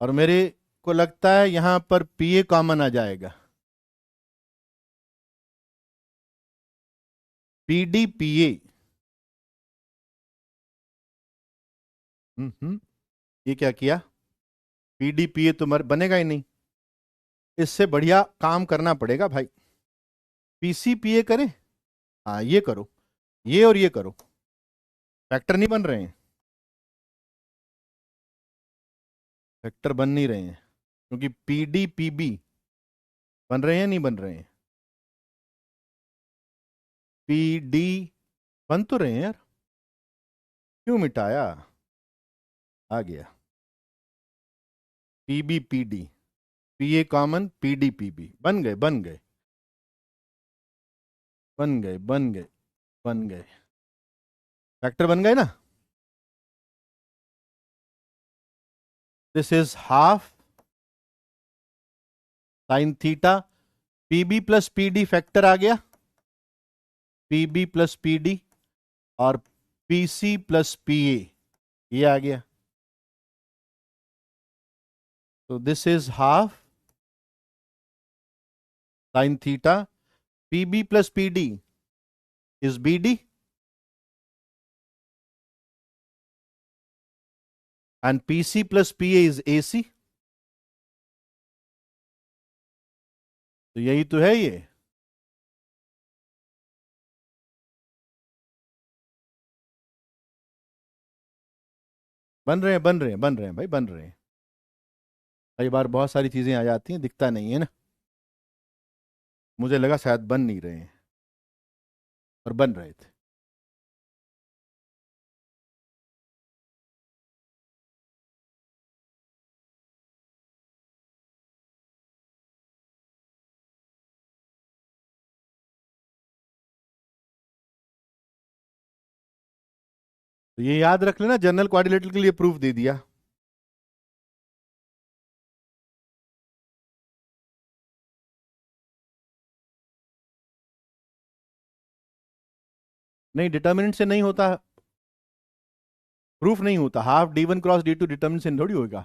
और मेरे को लगता है यहां पर पीए कॉमन आ जाएगा. पीडी पीए. ये क्या किया? पीडी पीए तो बनेगा ही नहीं. इससे बढ़िया काम करना पड़ेगा भाई. पीसी पीए करें. हाँ, ये करो, ये और ये करो. फैक्टर नहीं बन रहे हैं. फैक्टर बन नहीं रहे हैं क्योंकि पीडी पीबी बन रहे हैं, नहीं बन रहे हैं. पीडी बन तो रहे हैं यार. क्यों मिटाया? आ गया. PB PD. PA common, PD PB. बन गए, बन गए, बन गए, बन गए, बन गए. फैक्टर बन गए ना. This is half sine theta. PB plus PD factor आ गया. पीबी प्लस पीडी और पीसी प्लस पीए ये आ गया. तो this is half sine theta. PB plus PD is BD and PC plus PA is AC. तो यही तो है ये. बन रहे हैं, बन रहे हैं, बन रहे हैं भाई, बन रहे हैं. कई बार बहुत सारी चीजें आ जाती हैं, दिखता नहीं है ना. मुझे लगा शायद बन नहीं रहे हैं, और बन रहे थे. तो ये याद रख लेना, जनरल क्वाड्रिलेटरल के लिए प्रूफ दे दिया. नहीं, डिटर्मिनेंट से नहीं होता, प्रूफ नहीं होता. Half d1 cross d2 determinant से थोड़ी होगा.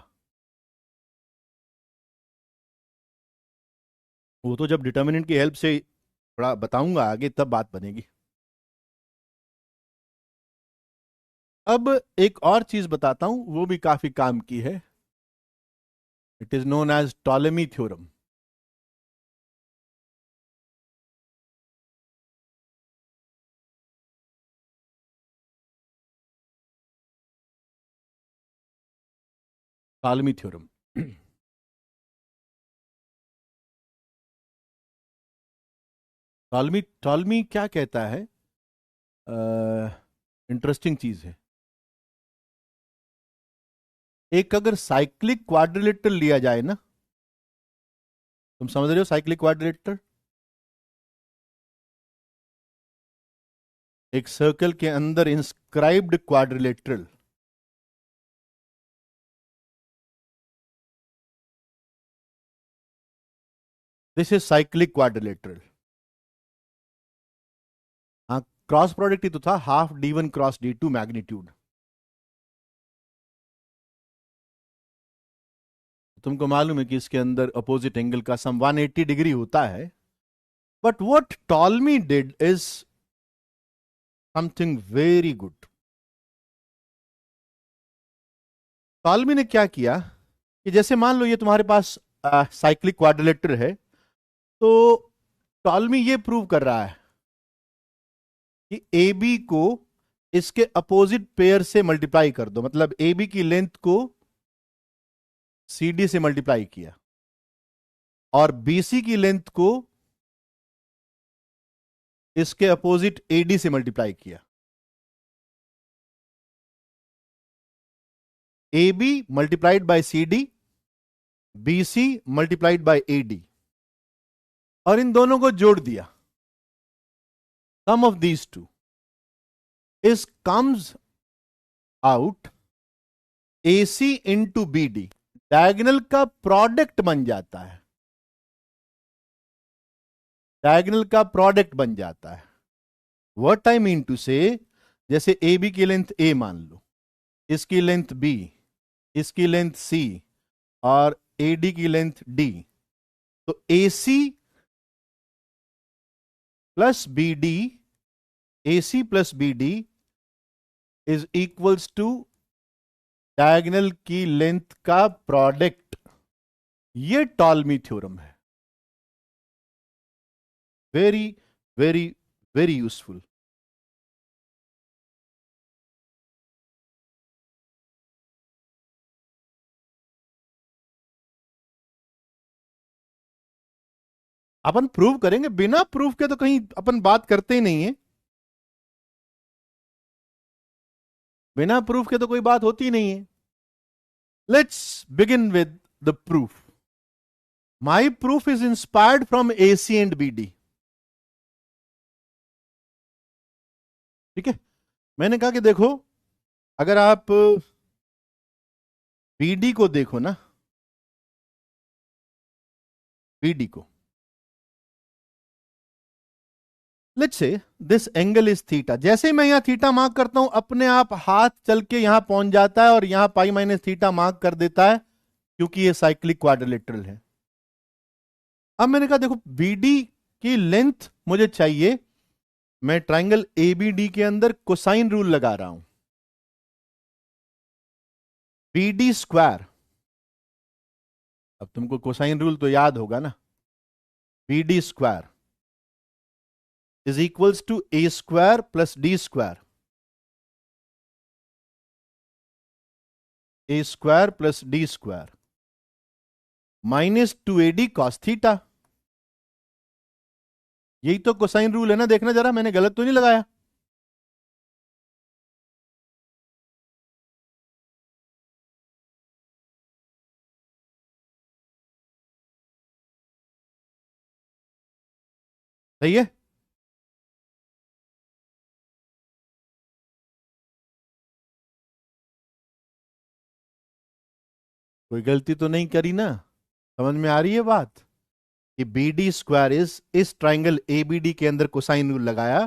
वो तो जब डिटर्मिनेंट की हेल्प से थोड़ा बताऊंगा आगे, तब बात बनेगी. अब एक और चीज बताता हूं, वो भी काफी काम की है. It is known as Ptolemy theorem. Ptolemy theorem. Ptolemy Ptolemy क्या कहता है? इंटरेस्टिंग चीज है. एक अगर साइक्लिक क्वाड्रिलेटरल लिया जाए ना, तुम समझ रहे हो साइक्लिक क्वाड्रिलेटरल? एक सर्कल के अंदर inscribed quadrilateral. This is cyclic quadrilateral. Cross product ही तो था, half D1 cross D2 magnitude. तुमको मालूम है कि इसके अंदर अपोजिट एंगल का सम 180 डिग्री होता है। But what Ptolemy did is something very good. Ptolemy ने क्या किया कि जैसे मान लो ये तुम्हारे पास साइक्लिक क्वाड्रिलेटरल है, तो टॉलमी ये प्रूव कर रहा है कि ए बी को इसके अपोजिट पेयर से मल्टीप्लाई कर दो, मतलब ए बी की लेंथ को सी डी से मल्टीप्लाई किया और बीसी की लेंथ को इसके अपोजिट एडी से मल्टीप्लाई किया। A B multiplied by C D, B C multiplied by A D, और इन दोनों को जोड़ दिया। Sum of these two is comes out A C into B D, diagonal का प्रोडक्ट बन जाता है, डायगोनल का प्रोडक्ट बन जाता है। व्हाट आई मीन टू से, जैसे ए बी की लेंथ ए मान लो, इसकी लेंथ बी, इसकी लेंथ सी और एडी की लेंथ डी, तो A C plus B D, A C plus B D is equals to diagonal की लेंथ का प्रोडक्ट। ये टॉलमी थ्योरम है। Very very very useful. अपन प्रूव करेंगे, बिना प्रूफ के तो कहीं अपन बात करते ही नहीं है। बिना प्रूफ के तो कोई बात होती नहीं है। Let's begin with the proof. My proof is inspired from A C and B D. ठीक है, मैंने कहा कि देखो, अगर आप बीडी को देखो ना, बीडी को, let's say this angle is theta. जैसे मैं यहां थीटा मार्क करता हूं, अपने आप हाथ चल के यहां पहुंच जाता है और यहां पाई माइनस थीटा मार्क कर देता है, क्योंकि ये साइक्लिक क्वाड्रिलेटरल है। अब मैंने कहा देखो, बीडी की लेंथ मुझे चाहिए, मैं ट्राइंगल एबीडी के अंदर कोसाइन रूल लगा रहा हूं। बीडी स्क्वायर, अब तुमको कोसाइन रूल तो याद होगा ना, BD square is equals to A square plus D square, A square plus D square minus 2AD cos theta. यही तो कोसाइन रूल है ना, देखना जरा, मैंने गलत तो नहीं लगाया। सही है। कोई गलती तो नहीं करी ना? समझ में आ रही है बात कि बी डी स्क्वायर इज, इस ट्राइंगल एबीडी के अंदर कोसाइन रूल लगाया,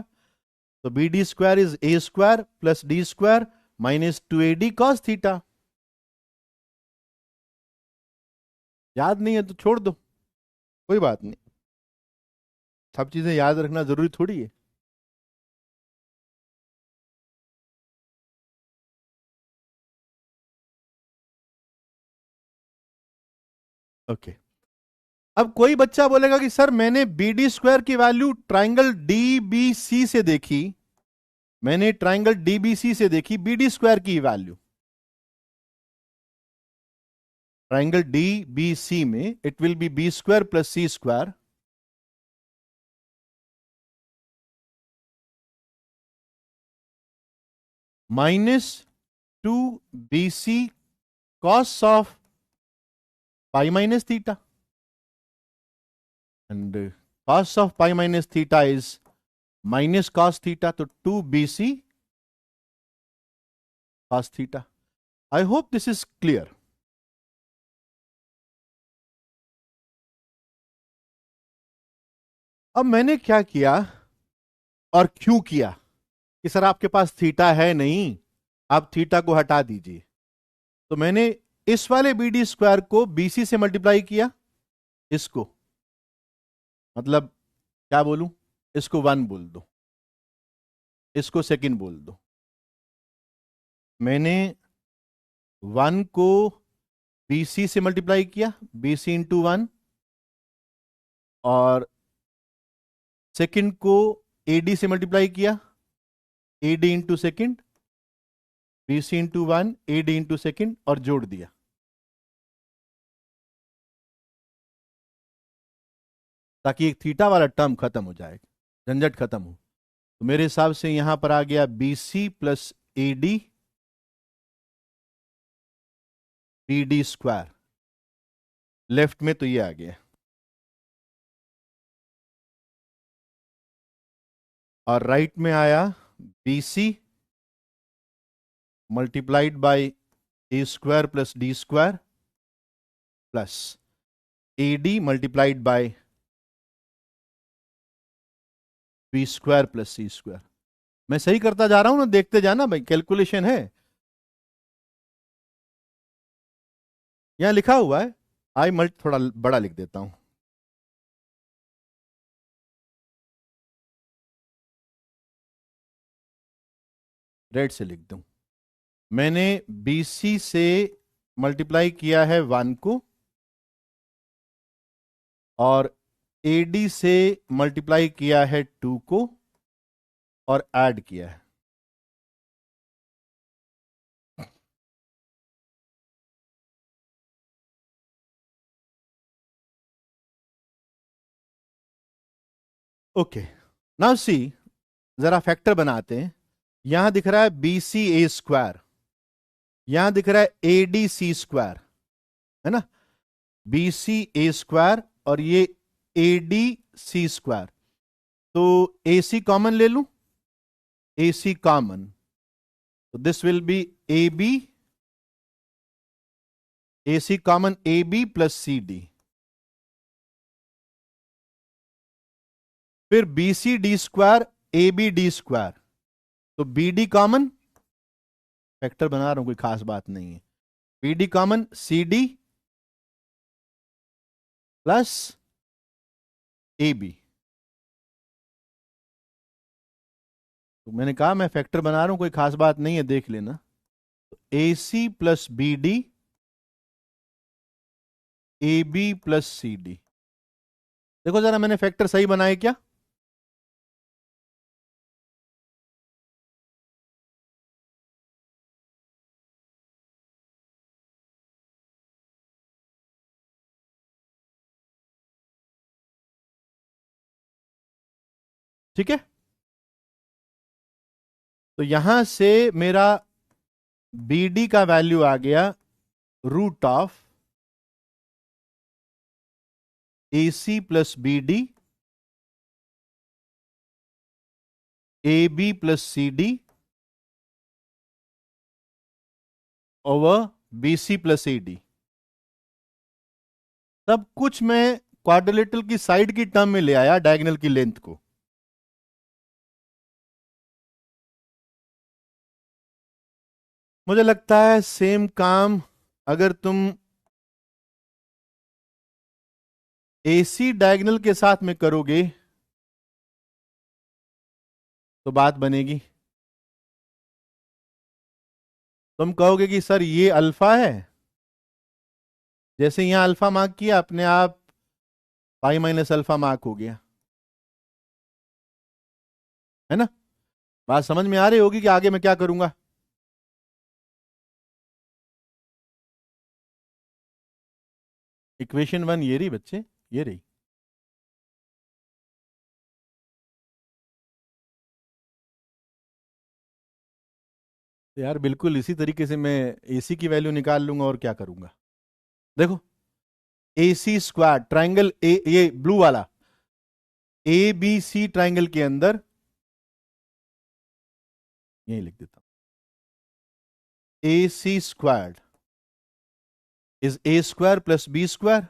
तो B D square is A square plus D square minus 2AD cos theta. याद नहीं है तो छोड़ दो, कोई बात नहीं, सब चीजें याद रखना जरूरी थोड़ी है। ओके, अब कोई बच्चा बोलेगा कि सर मैंने बी डी स्क्वायर की वैल्यू ट्राइंगल डीबीसी से देखी, मैंने ट्राइंगल डीबीसी से देखी बी डी स्क्वायर की वैल्यू, ट्राइंगल डीबीसी में it will be B square plus C square minus 2BC cos of pi minus theta, and cos of pi minus theta is minus cos theta, तो 2BC cos theta. I hope this is clear. अब मैंने क्या किया और क्यों किया, कि sir आपके पास थीटा है नहीं, आप थीटा को हटा दीजिए। तो मैंने इस वाले बी डी स्क्वायर को बीसी से मल्टीप्लाई किया, इसको मतलब क्या बोलूं, इसको 1 बोल दो, इसको सेकंड बोल दो। मैंने 1 को बीसी से मल्टीप्लाई किया, बीसी इंटू 1, और सेकंड को एडी से मल्टीप्लाई किया, AD into second, BC into 1, AD into second, और जोड़ दिया। ताकि एक थीटा वाला टर्म खत्म हो जाए, झंझट खत्म हो। तो मेरे हिसाब से यहां पर आ गया BC plus AD BD square, left में तो ये आ गया, और राइट में आया BC multiplied by A square plus D square plus AD multiplied by B square plus C square. मैं सही करता जा रहा हूं ना, देखते जाना भाई, कैलकुलेशन है। यहां लिखा हुआ है, आई मल्ट थोड़ा बड़ा लिख देता हूं। रेड से लिख दूं। मैंने बीसी से मल्टीप्लाई किया है 1 को, और एडी से मल्टीप्लाई किया है 2 को, और ऐड किया है। ओके, नाउ सी, जरा फैक्टर बनाते हैं। यहां दिख रहा है बी सी ए स्क्वायर, यहां दिख रहा है ए डी सी स्क्वायर, है ना, बी सी ए स्क्वायर और ये ए डी सी स्क्वायर। तो ए सी कॉमन ले लूं, ए सी कॉमन, तो this will be A B, A C common A B plus C D. फिर B C D square A B D square, तो B D common, factor बना रहा हूं, कोई खास बात नहीं है, B D common C D plus A B. तो मैंने कहा मैं फैक्टर बना रहा हूं, कोई खास बात नहीं है, देख लेना। A C plus B D, A B plus C D. देखो जरा मैंने फैक्टर सही बनाए क्या? ठीक है, तो यहां से मेरा बी डी का वैल्यू आ गया root of A C plus B D, A B plus C D over B C plus A D. सब कुछ मैं क्वाड्रिलेटरल की साइड की टर्म में ले आया, डायगोनल की लेंथ को। मुझे लगता है सेम काम अगर तुम एसी डायगोनल के साथ में करोगे तो बात बनेगी। तुम कहोगे कि सर ये अल्फा है, जैसे यहां अल्फा मार्क किया अपने आप पाई माइनस अल्फा मार्क हो गया, है ना। बात समझ में आ रही होगी कि आगे मैं क्या करूंगा। इक्वेशन 1 ये रही बच्चे, ये रही। तो यार बिल्कुल इसी तरीके से मैं एसी की वैल्यू निकाल लूंगा और क्या करूंगा। देखो ए सी स्क्वायर ट्राइंगल, ए ये ब्लू वाला ए बी सी ट्राइंगल के अंदर, यही लिख देता हूं, A C squared is A square plus B square,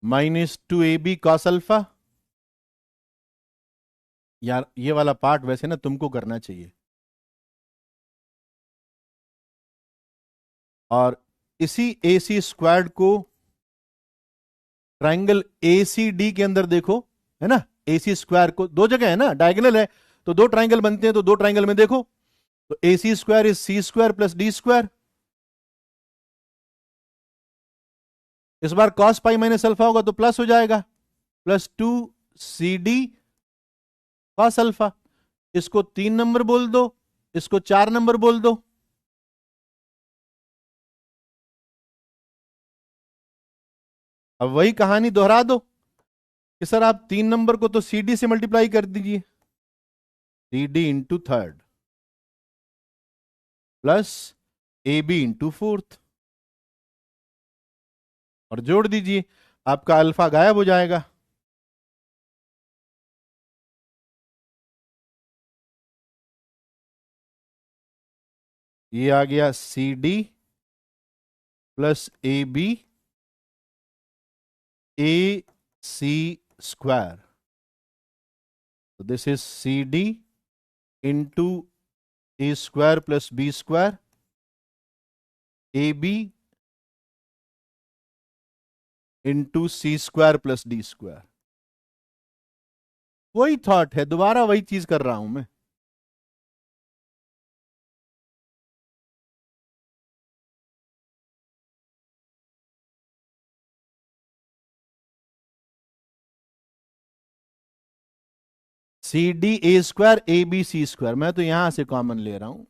-2ab cos alpha. यार ये वाला पार्ट वैसे ना तुमको करना चाहिए। और इसी ए सी स्क्वाड को ट्राइंगल ए सी डी के अंदर देखो, है ना। ए सी स्क्वायर को दो जगह है ना, डायगोनल है, तो दो ट्राइंगल बनते हैं, तो दो ट्राइंगल में देखो, तो A C square is C square plus D square. इस बार कॉस पाई माइनस अल्फा होगा तो प्लस हो जाएगा, +2 CD कॉस अल्फा। इसको 3 नंबर बोल दो, इसको 4 नंबर बोल दो। अब वही कहानी दोहरा दो कि सर आप 3 नंबर को तो सी डी से मल्टीप्लाई कर दीजिए, CD into third plus AB into fourth, और जोड़ दीजिए, आपका अल्फा गायब हो जाएगा। ये आ गया CD +AB AC स्क्वायर। तो this is CD into A square plus B square, AB into C square plus D square. वही थॉट है, दोबारा वही चीज कर रहा हूं मैं। CD A² ABC², मैं तो यहां से कॉमन ले रहा हूं,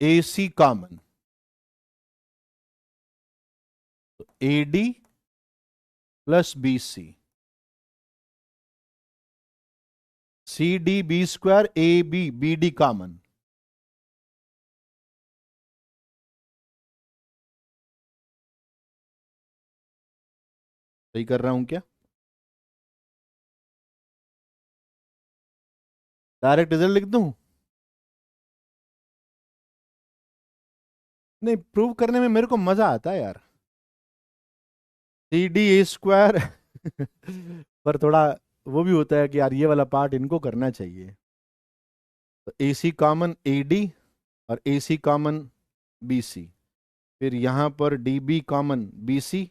AC कॉमन, तो AD प्लस BC, CD B² AB BD common. सही कर रहा हूं क्या? डायरेक्ट रिजल्ट लिख दूं? नहीं, प्रूव करने में मेरे को मजा आता है यार। CD A² पर थोड़ा वो भी होता है कि यार ये वाला पार्ट इनको करना चाहिए। तो AC कॉमन AD और AC कॉमन BC, फिर यहां पर DB common BC,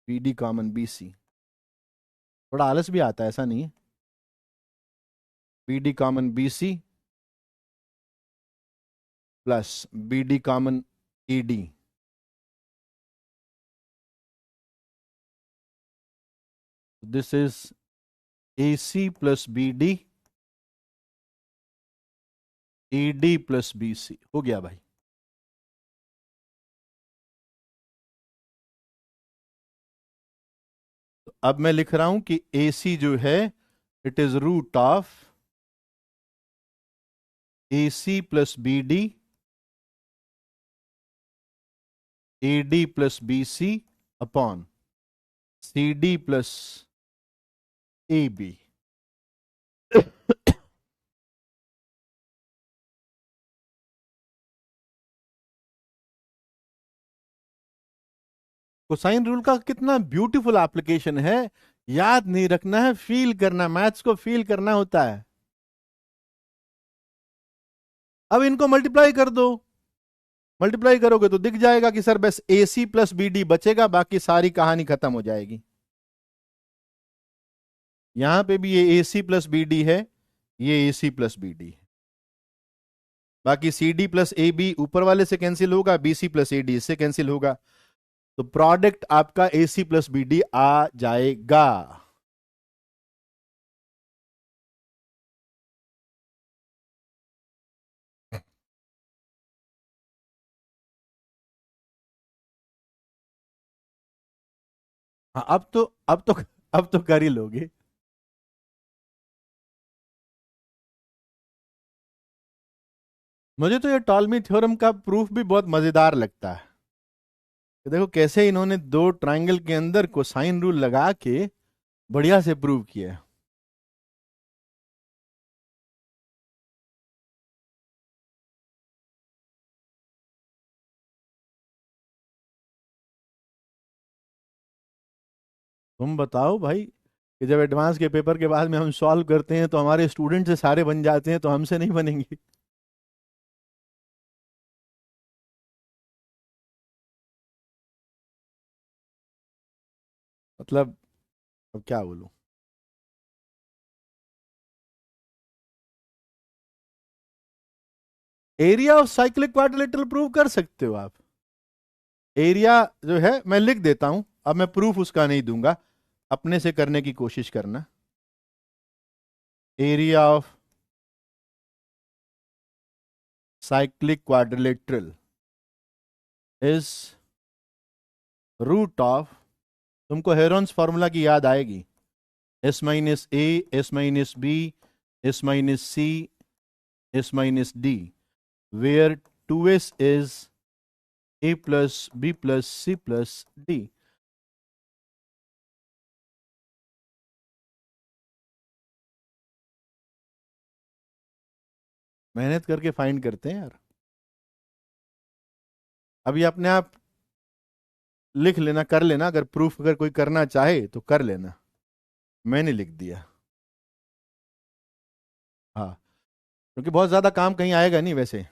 BD common BC। थोड़ा आलस भी आता है, ऐसा नहीं है। BD common BC plus BD common ED। This is AC प्लस BD ED प्लस BC। हो गया भाई। तो अब मैं लिख रहा हूं कि AC जो है, it is root of AC प्लस BD AD प्लस BC अपॉन CD प्लस AB। कोसाइन रूल का कितना ब्यूटीफुल एप्लीकेशन है। याद नहीं रखना है, फील करना, मैथ्स को फील करना होता है। अब इनको मल्टीप्लाई कर दो, मल्टीप्लाई करोगे तो दिख जाएगा कि सर बस AC प्लस BD बचेगा, बाकी सारी कहानी खत्म हो जाएगी। यहां पे भी ये AC प्लस BD है, ये AC प्लस BD है, बाकी CD प्लस AB ऊपर वाले से कैंसिल होगा, BC प्लस AD इससे कैंसिल होगा, तो प्रोडक्ट आपका AC प्लस BD आ जाएगा। हाँ, अब तो कर ही लोगे। मुझे तो ये टॉलमी थ्योरम का प्रूफ भी बहुत मजेदार लगता है कि देखो कैसे इन्होंने दो ट्रायंगल के अंदर कोसाइन रूल लगा के बढ़िया से प्रूव किया। तुम बताओ भाई कि जब एडवांस के पेपर के बाद में हम सॉल्व करते हैं तो हमारे स्टूडेंट से सारे बन जाते हैं, तो हमसे नहीं बनेंगे? मतलब अब क्या बोलूं। Area of cyclic quadrilateral prove कर सकते हो आप। एरिया जो है मैं लिख देता हूं, अब मैं प्रूफ उसका नहीं दूंगा, अपने से करने की कोशिश करना। Area of cyclic quadrilateral is root of, तुमको हेरोन्स फॉर्मूला की याद आएगी, S minus A, S minus B, S minus C, S minus D, where 2s is a plus B plus C plus D. मेहनत करके find करते हैं यार। अभी अपने आप लिख लेना, कर लेना, अगर प्रूफ अगर कोई करना चाहे तो कर लेना। मैंने लिख दिया। हाँ, क्योंकि बहुत ज्यादा काम कहीं आएगा नहीं वैसे।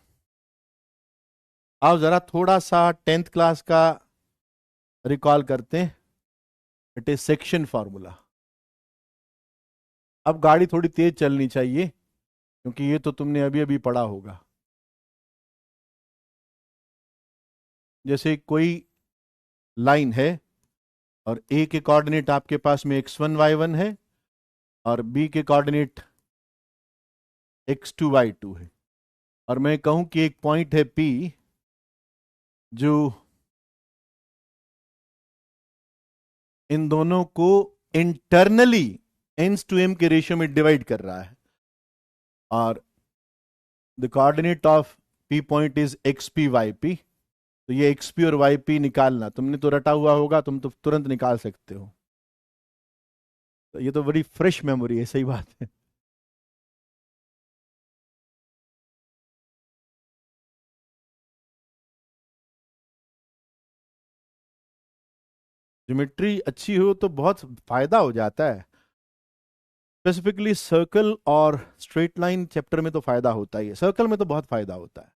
आओ जरा थोड़ा सा 10th क्लास का रिकॉल करते हैं। It is section formula. अब गाड़ी थोड़ी तेज चलनी चाहिए, क्योंकि ये तो तुमने अभी अभी पढ़ा होगा। जैसे कोई लाइन है और ए के कोऑर्डिनेट आपके पास में x1 y1 है और बी के कोऑर्डिनेट x2 y2 है, और मैं कहूं कि एक पॉइंट है P जो इन दोनों को इंटरनली एंस टू एम के रेशियो में डिवाइड कर रहा है, और the coordinate of P point is XP YP। तो ये XP और YP निकालना, तुमने तो रटा हुआ होगा, तुम तो तुरंत निकाल सकते हो। तो ये तो बड़ी फ्रेश मेमोरी है, सही बात है। ज्योमेट्री अच्छी हो तो बहुत फायदा हो जाता है। स्पेसिफिकली सर्कल और स्ट्रेट लाइन चैप्टर में तो फायदा होता ही है, सर्कल में तो बहुत फायदा होता है।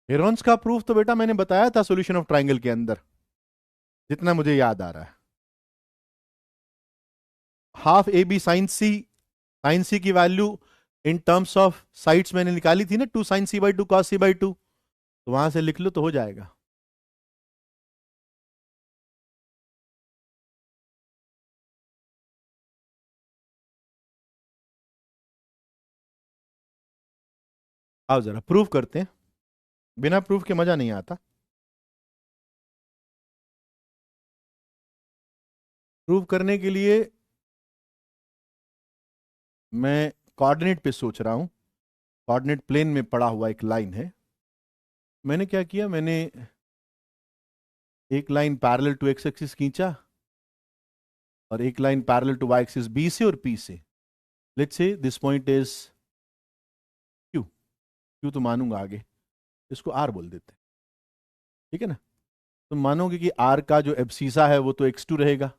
हेरोन्स का प्रूफ तो बेटा मैंने बताया था सॉल्यूशन ऑफ ट्राइंगल के अंदर, जितना मुझे याद आ रहा है। Half A B sine C, sine C की value in terms of sides मैंने निकाली थी ना, 2 sin c/2 cos c/2, तो वहां से लिख लो तो हो जाएगा। आओ जरा प्रूफ करते हैं, बिना प्रूफ के मजा नहीं आता। प्रूफ करने के लिए मैं कोऑर्डिनेट पे सोच रहा हूं। कोऑर्डिनेट प्लेन में पड़ा हुआ एक लाइन है। मैंने क्या किया, मैंने एक line parallel to X axis खींचा और एक line parallel to Y axis B से और पी से। Let's say this point is Q, Q तो मानूंगा आगे, इसको आर बोल देते हैं, ठीक है ना। तो मानोगे कि आर का जो एब्सीसा है वो तो x2 रहेगा,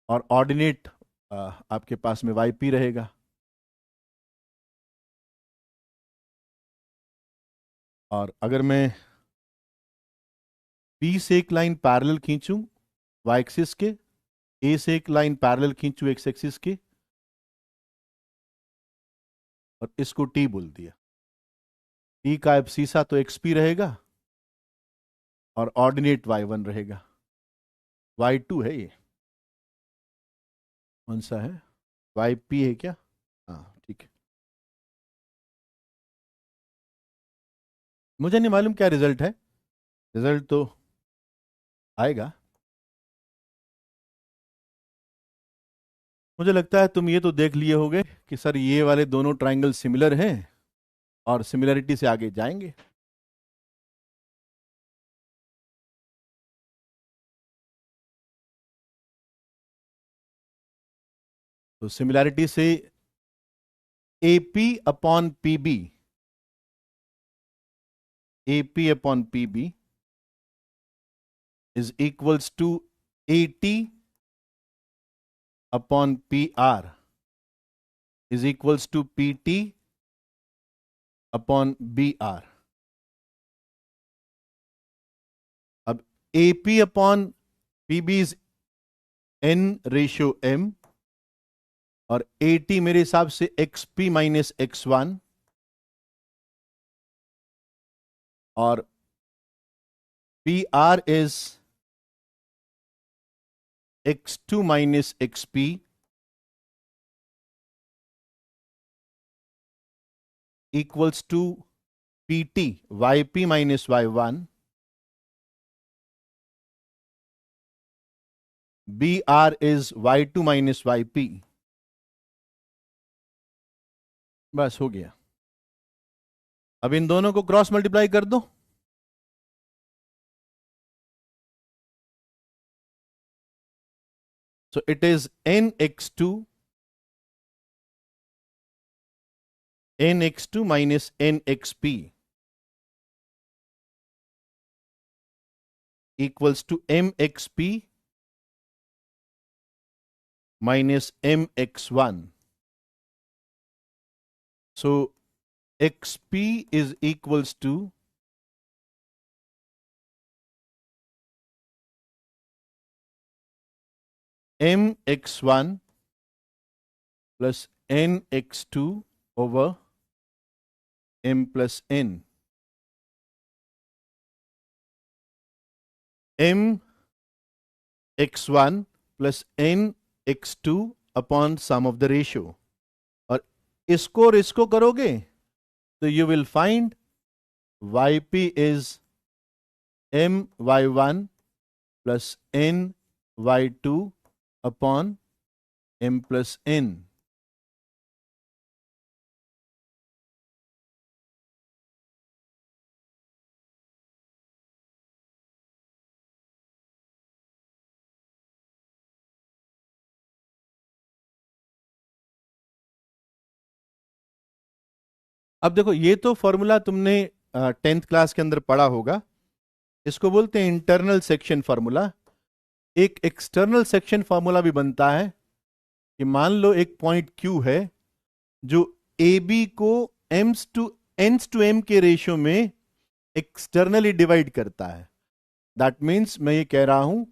और ऑर्डिनेट आपके पास में yp रहेगा। और अगर मैं p से एक लाइन पैरेलल खींचूं y एक्सिस के, a से एक लाइन पैरेलल खींचूं x एक्सिस के, और इसको t बोल दिया, t का एब्सीसा तो xp रहेगा और ऑर्डिनेट y1 रहेगा। y2 है ये, कौन सा है, yp है क्या? हाँ ठीक है। मुझे नहीं मालूम क्या रिजल्ट है, रिजल्ट तो आएगा। मुझे लगता है तुम ये तो देख लिए होगे कि सर ये वाले दोनों ट्राइंगल सिमिलर हैं और सिमिलरिटी से आगे जाएंगे। तो सिमिलरिटी से AP upon PB, AP upon PB is equals to AT upon PR is equals to PT upon BR. अब AP upon PB is N ratio M और AT मेरे हिसाब से XP माइनस X1 और PR is X2 minus XP equals to PT YP minus Y1 BR is Y2 minus YP. बस हो गया. अब इन दोनों को क्रॉस मल्टीप्लाई कर दो. So it is NX2 minus NXP equals to MXP minus MX1. So XP is equals to MX1 plus NX2 over M plus N. MX1 plus NX2 upon sum of the ratio. और इसको और इसको करोगे तो you will find YP is MY1 plus NY2 upon M plus N. अब देखो ये तो फॉर्मूला तुमने 10th क्लास के अंदर पढ़ा होगा. इसको बोलते हैं इंटरनल सेक्शन फॉर्मूला. एक एक्सटर्नल सेक्शन फॉर्मूला भी बनता है कि मान लो एक पॉइंट Q है जो AB को एम्स टू M के रेशियो में एक्सटर्नली डिवाइड करता है. दैट मीन्स मैं ये कह रहा हूं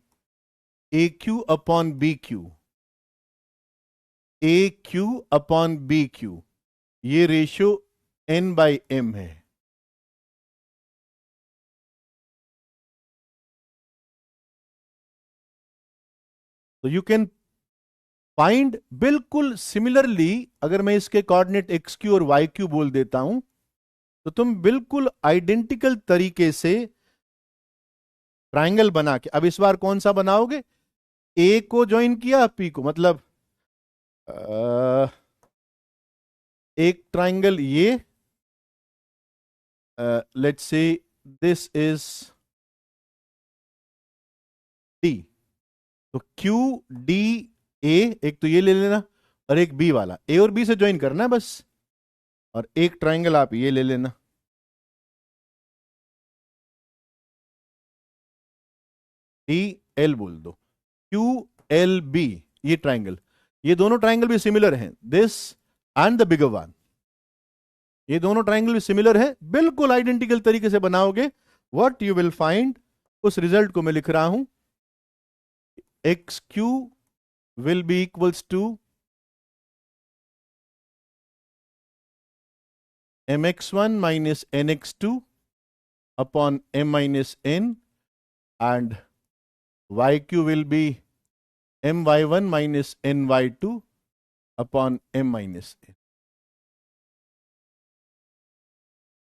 AQ upon BQ, AQ upon BQ ये रेशियो N बाई M है. तो यू कैन फाइंड बिल्कुल सिमिलरली. अगर मैं इसके कोऑर्डिनेट XQ और YQ बोल देता हूं तो तुम बिल्कुल आइडेंटिकल तरीके से ट्रायंगल बना के, अब इस बार कौन सा बनाओगे? A को ज्वाइन किया P को, मतलब एक ट्रायंगल ये, let's say this is D. तो Q D A, एक तो ये ले लेना और एक B वाला, A और B से ज्वाइन करना है बस. और एक ट्रायंगल आप ये ले लेना. डी एल बोल दो. क्यू एल बी ये ट्रायंगल, ये दोनों ट्रायंगल भी सिमिलर हैं. This and the bigger one, ये दोनों ट्रायंगल भी सिमिलर है. बिल्कुल आइडेंटिकल तरीके से बनाओगे. व्हाट यू विल फाइंड, उस रिजल्ट को मैं लिख रहा हूं. X Q will be equals to mx1 minus nx2 upon m minus n, and yq will be my1 minus ny2 upon m minus n.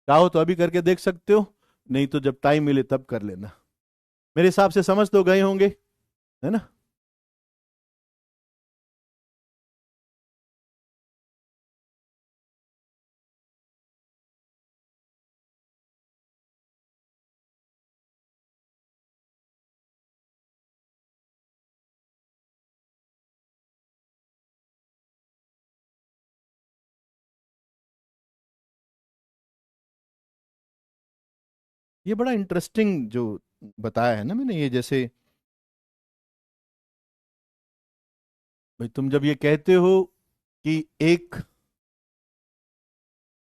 चाहो तो अभी करके देख सकते हो, नहीं तो जब टाइम मिले तब कर लेना. मेरे हिसाब से समझ तो गए होंगे, है ना? ये बड़ा इंटरेस्टिंग जो बताया है ना मैंने, ये जैसे भाई तुम जब ये कहते हो कि एक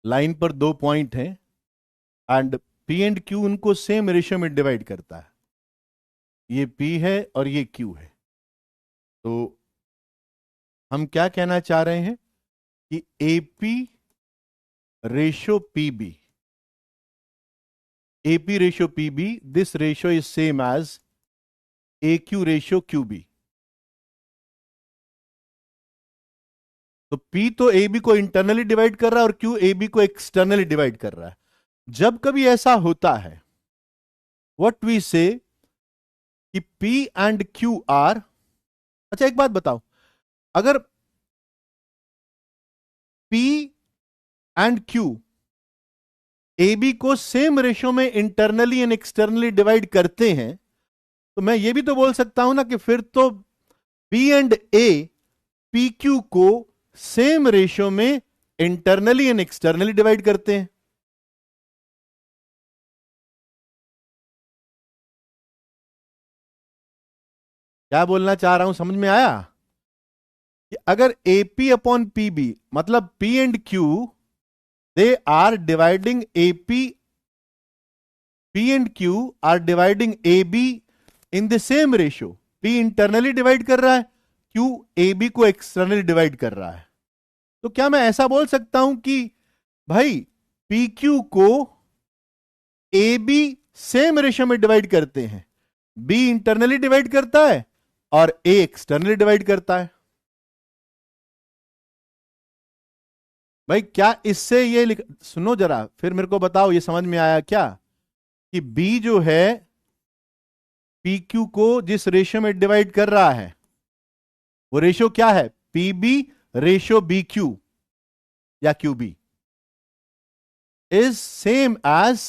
लाइन पर दो पॉइंट हैं एंड पी एंड क्यू उनको सेम रेशियो में डिवाइड करता है, ये पी है और ये क्यू है, तो हम क्या कहना चाह रहे हैं कि AP ratio PB, AP ratio PB, this ratio is same as A Q ratio QB. तो P तो AB को इंटरनली डिवाइड कर रहा है और Q AB को एक्सटर्नली डिवाइड कर रहा है। जब कभी ऐसा होता है, व्हाट वी से कि P एंड Q आर, अच्छा एक बात बताओ, अगर P एंड Q AB को सेम रेशियो में इंटरनली एंड एक्सटर्नली डिवाइड करते हैं, तो मैं ये भी तो बोल सकता हूं ना कि फिर तो P एंड A PQ को सेम रेशियो में इंटरनली एंड एक्सटर्नली डिवाइड करते हैं। क्या बोलना चाह रहा हूं, समझ में आया? कि अगर AP अपॉन PB मतलब P and Q, they are dividing AP, P and Q are dividing AB in the same ratio. P internally divide कर रहा है, Q AB को एक्सटर्नली डिवाइड कर रहा है। तो क्या मैं ऐसा बोल सकता हूं कि भाई PQ को AB सेम रेशियो में डिवाइड करते हैं, B इंटरनली डिवाइड करता है और A एक्सटर्नली डिवाइड करता है? भाई क्या इससे ये सुनो जरा फिर मेरे को बताओ, ये समझ में आया क्या कि B जो है PQ को जिस रेशियो में डिवाइड कर रहा है, वो रेशियो क्या है? PB रेशियो BQ या QB is same as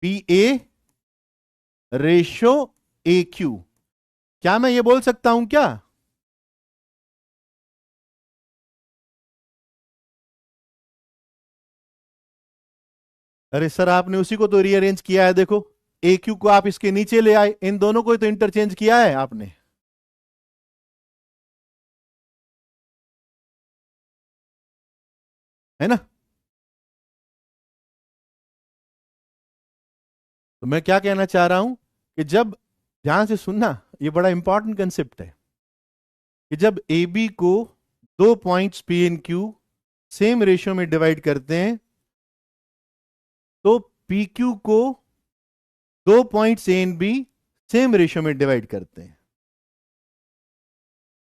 PA ratio AQ। क्या मैं ये बोल सकता हूं क्या? अरे सर आपने उसी को तो रीअरेंज किया है, देखो AQ को आप इसके नीचे ले आए, इन दोनों को तो इंटरचेंज किया है आपने, है ना? तो मैं क्या कहना चाह रहा हूं कि जब, ध्यान से सुनना, ये बड़ा इंपॉर्टेंट कंसेप्ट है, कि जब AB को दो points P and Q same ratio में डिवाइड करते हैं, तो PQ को दो points A and B same ratio में डिवाइड करते हैं।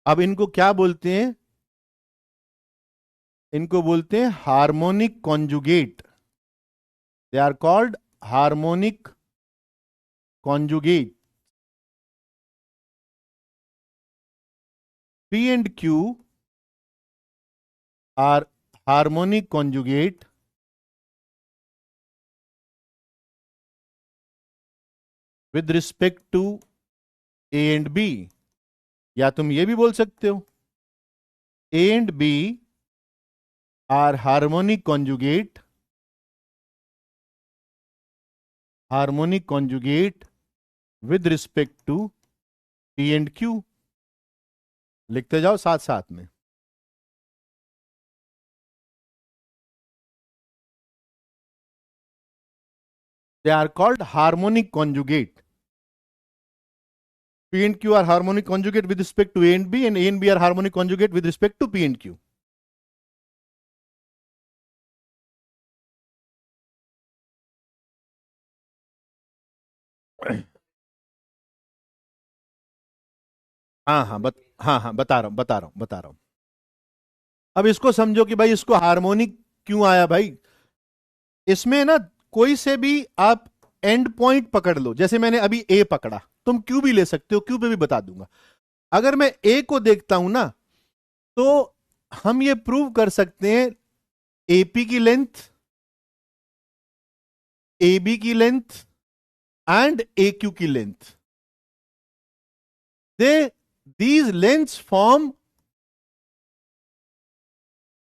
अब इनको क्या बोलते हैं? इनको बोलते हैं harmonic conjugate. They are called harmonic conjugate. P and Q are harmonic conjugate with respect to A and B। या तुम ये भी बोल सकते हो A and B are harmonic conjugate with respect to P and Q। लिखते जाओ साथ साथ में। They are called harmonic conjugate। P and Q are harmonic conjugate with respect to A and B, and A and B are harmonic conjugate with respect to P and Q। हाँ हाँ बता रहा हूं। अब इसको समझो कि भाई इसको हार्मोनिक क्यों आया भाई। इसमें ना कोई से भी आप एंड पॉइंट पकड़ लो, जैसे मैंने अभी ए पकड़ा, तुम क्यू भी ले सकते हो, क्यू पे भी बता दूंगा। अगर मैं ए को देखता हूं ना, तो हम ये प्रूव कर सकते हैं एपी की लेंथ, ए बी की लेंथ एंड ए क्यू की length, they these lengths form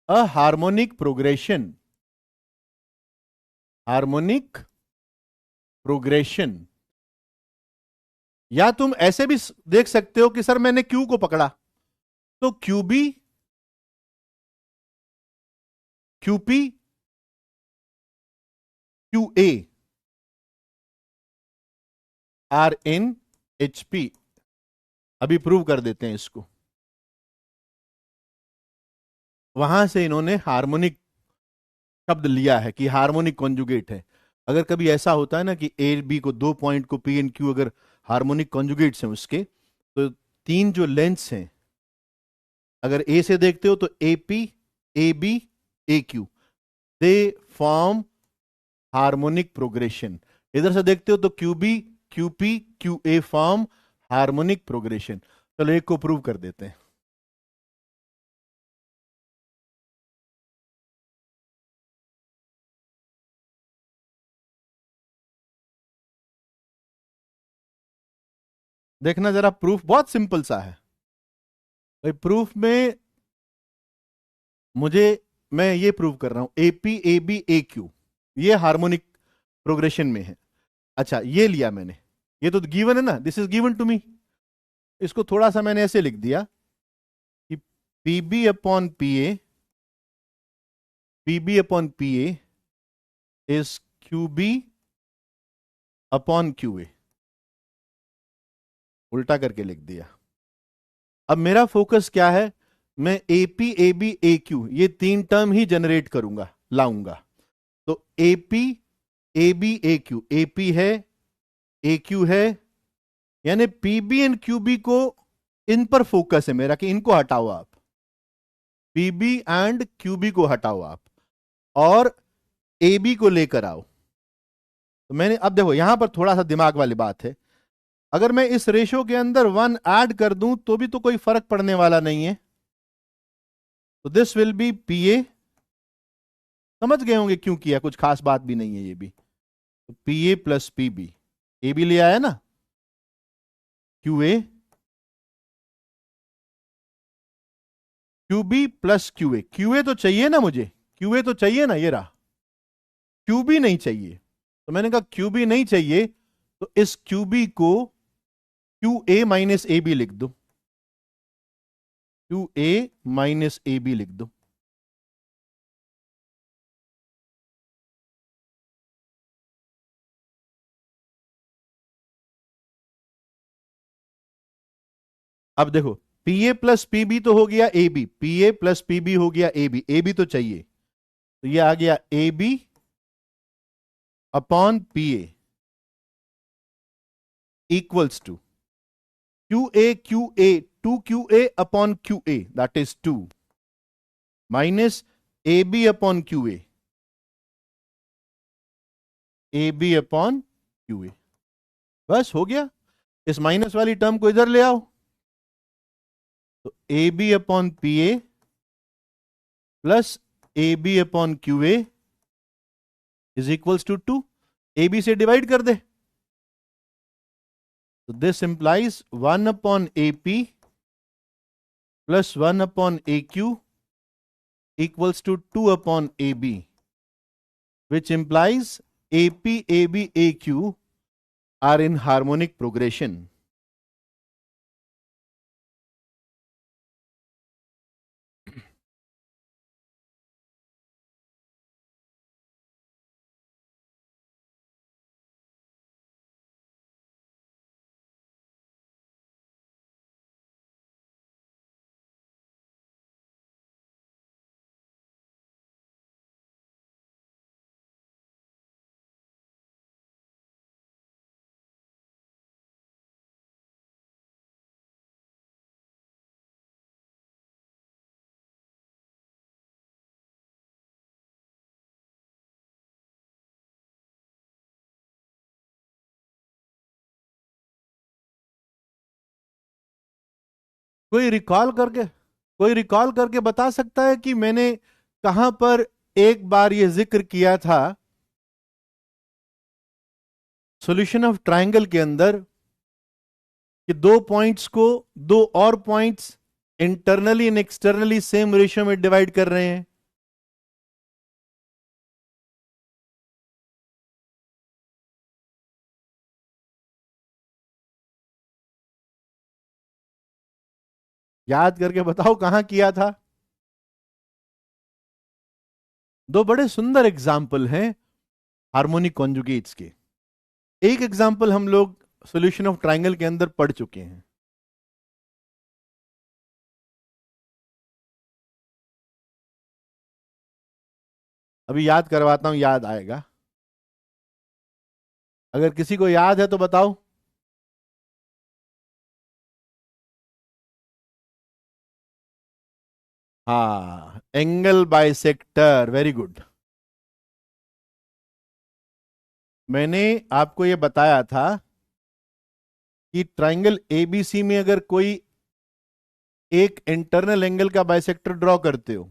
a harmonic progression. Harmonic progression. या तुम ऐसे भी देख सकते हो कि सर मैंने क्यू को पकड़ा, तो QB, QP, Q A are in HP. अभी प्रूव कर देते हैं इसको। वहां से इन्होंने हार्मोनिक शब्द लिया है कि हार्मोनिक कॉन्जुगेट है। अगर कभी ऐसा होता है ना कि ए बी को, दो पॉइंट को पी एंड क्यू अगर हार्मोनिक कॉन्जुगेट्स हैं उसके, तो तीन जो लेंथ्स हैं, अगर ए से देखते हो तो A P, A B, A Q, they form harmonic progression. इधर से देखते हो तो Q B, Q P, Q A form harmonic progression. चलो एक को प्रूव कर देते हैं। देखना जरा, प्रूफ बहुत सिंपल सा है भाई। प्रूफ में मुझे, मैं ये प्रूव कर रहा हूं A P, A B, A Q, ये हार्मोनिक प्रोग्रेशन में है। अच्छा ये लिया मैंने, ये तो गिवन है ना, this is given to me. इसको थोड़ा सा मैंने ऐसे लिख दिया कि P B upon P A, P B upon P A is Q B upon Q A, उल्टा करके लिख दिया। अब मेरा फोकस क्या है, मैं A P, A B, A Q, ये तीन टर्म ही जनरेट करूंगा, लाऊंगा। तो A P, A B, A Q, A P है, ए क्यू है, यानी P B and Q B को, इन पर फोकस है मेरा कि इनको हटाओ आप, P B and Q B को हटाओ आप, और ए बी को लेकर आओ। तो मैंने, अब देखो यहां पर थोड़ा सा दिमाग वाली बात है, अगर मैं इस रेशो के अंदर वन ऐड कर दूं तो भी तो कोई फर्क पड़ने वाला नहीं है। तो दिस विल बी पी ए, समझ गए होंगे क्यों किया, कुछ खास बात भी नहीं है ये भी। तो P A plus P B, A B ले आया ना, Q A, Q B plus Q A, Q A तो चाहिए ना मुझे, क्यू ए तो चाहिए ना, ये रहा। क्यू बी नहीं चाहिए, तो मैंने कहा क्यू बी नहीं चाहिए, तो इस क्यू बी को Q A minus A B लिख दो, Q A minus A B लिख दो। अब देखो, P A plus P B तो हो गया A B, P A plus P B हो गया ए बी तो चाहिए, तो ये आ गया A B upon P A equals to Q A, two Q A upon Q A, that is two, minus A B upon Q A B upon Q A. बस हो गया। इस माइनस वाली टर्म को इधर ले आओ, तो A B upon P A plus A B upon Q A is equals to two, A B से डिवाइड कर दे, तो this implies one upon A P plus one upon A Q equals to 2 upon AB, which implies AP, AB, AQ are in harmonic progression. कोई recall करके, कोई recall करके बता सकता है कि मैंने कहां पर एक बार यह जिक्र किया था सॉल्यूशन ऑफ ट्रायंगल के अंदर, कि दो पॉइंट्स को दो और points internally and externally same ratio में डिवाइड कर रहे हैं। याद करके बताओ कहां किया था। दो बड़े सुंदर एग्जाम्पल हैं हार्मोनिक कॉन्जुगेट्स के। एक एग्जाम्पल हम लोग सॉल्यूशन ऑफ ट्रायंगल के अंदर पढ़ चुके हैं। अभी याद करवाता हूं, याद आएगा। अगर किसी को याद है तो बताओ। हाँ, एंगल बाइसेक्टर, वेरी गुड। मैंने आपको यह बताया था कि ट्रायंगल एबीसी में अगर कोई एक इंटरनल एंगल का बाइसेक्टर ड्रॉ करते हो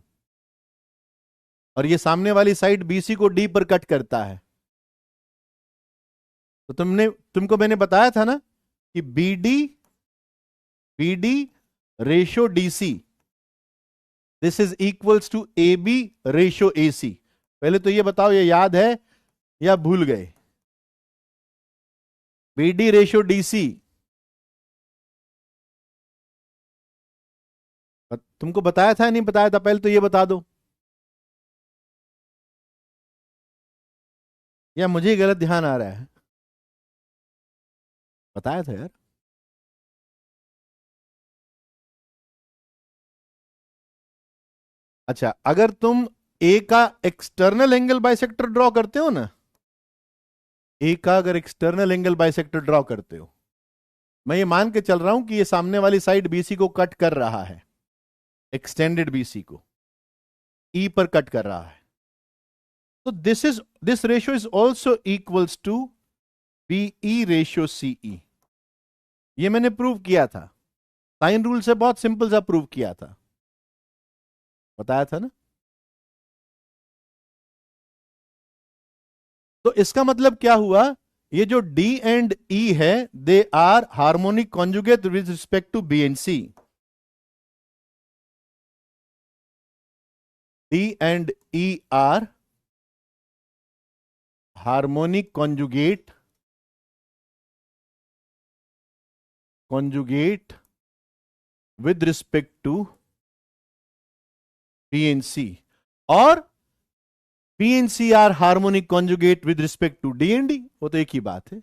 और ये सामने वाली साइड बीसी को डी पर कट करता है, तो तुमको मैंने बताया था ना कि BD BD ratio DC, this is equals to A B ratio A C. पहले तो ये बताओ, ये याद है या भूल गए? बीडी रेशो डीसी तुमको बताया था या नहीं बताया था? पहले तो ये बता दो, या मुझे ही गलत ध्यान आ रहा है? बताया था यार। अच्छा, अगर तुम ए का एक्सटर्नल एंगल बाइसेक्टर ड्रॉ करते हो ना, ए का अगर एक्सटर्नल एंगल बाइसेक्टर ड्रॉ करते हो, मैं ये मान के चल रहा हूं कि ये सामने वाली साइड बीसी को कट कर रहा है, एक्सटेंडेड बीसी को ई पर कट कर रहा है, तो this ratio is also equals to BE ratio CE. ये मैंने प्रूव किया था, साइन रूल से बहुत सिंपल सा प्रूव किया था, बताया था ना। तो इसका मतलब क्या हुआ? ये जो D एंड E है, they are harmonic conjugate with respect to B and C. D and E are harmonic conjugate with respect to B and C, और B and C are harmonic conjugate with respect to D and D. वो तो एक ही बात है।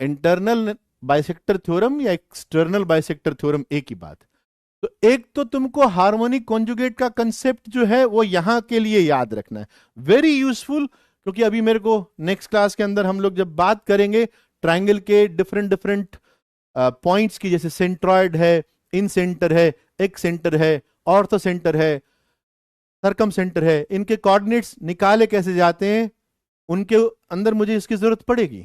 Internal bisector theorem या external bisector theorem, एक ही बात है। तो एक तो तुमको हार्मोनिक कॉन्जुगेट का कंसेप्ट जो है वो यहां के लिए याद रखना है, वेरी यूजफुल। क्योंकि अभी मेरे को नेक्स्ट क्लास के अंदर हम लोग जब बात करेंगे ट्रायंगल के डिफरेंट डिफरेंट पॉइंट्स की, जैसे सेंट्रॉइड है, इन सेंटर है, एक सेंटर है, ऑर्थो सेंटर है, सरकम सेंटर है, इनके कोऑर्डिनेट्स निकाले कैसे जाते हैं, उनके अंदर मुझे इसकी जरूरत पड़ेगी।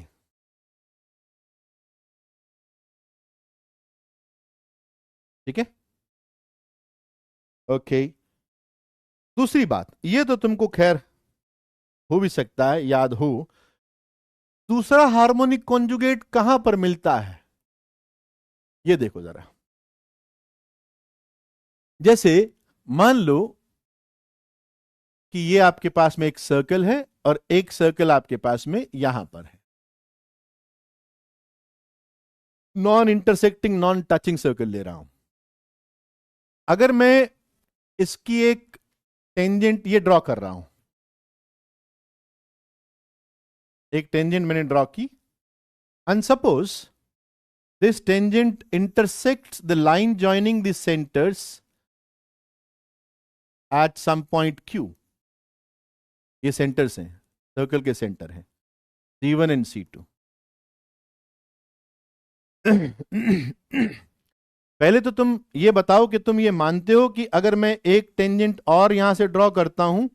ठीक है, ओके। दूसरी बात, ये तो तुमको खैर हो भी सकता है याद हो, दूसरा हार्मोनिक कॉन्जुगेट कहां पर मिलता है, ये देखो जरा। जैसे मान लो कि ये आपके पास में एक सर्कल है और एक सर्कल आपके पास में यहां पर है, non intersecting non touching circle ले रहा हूं। अगर मैं इसकी एक टेंजेंट ये ड्रॉ कर रहा हूं, एक टेंजेंट मैंने ड्रॉ की, and suppose this tangent intersects the line joining the centres at some point Q। ये सेंटर्स हैं, सर्कल के सेंटर हैं C1 एंड C2। पहले तो तुम ये बताओ कि तुम ये मानते हो कि अगर मैं एक टेंजेंट और यहां से ड्रॉ करता हूं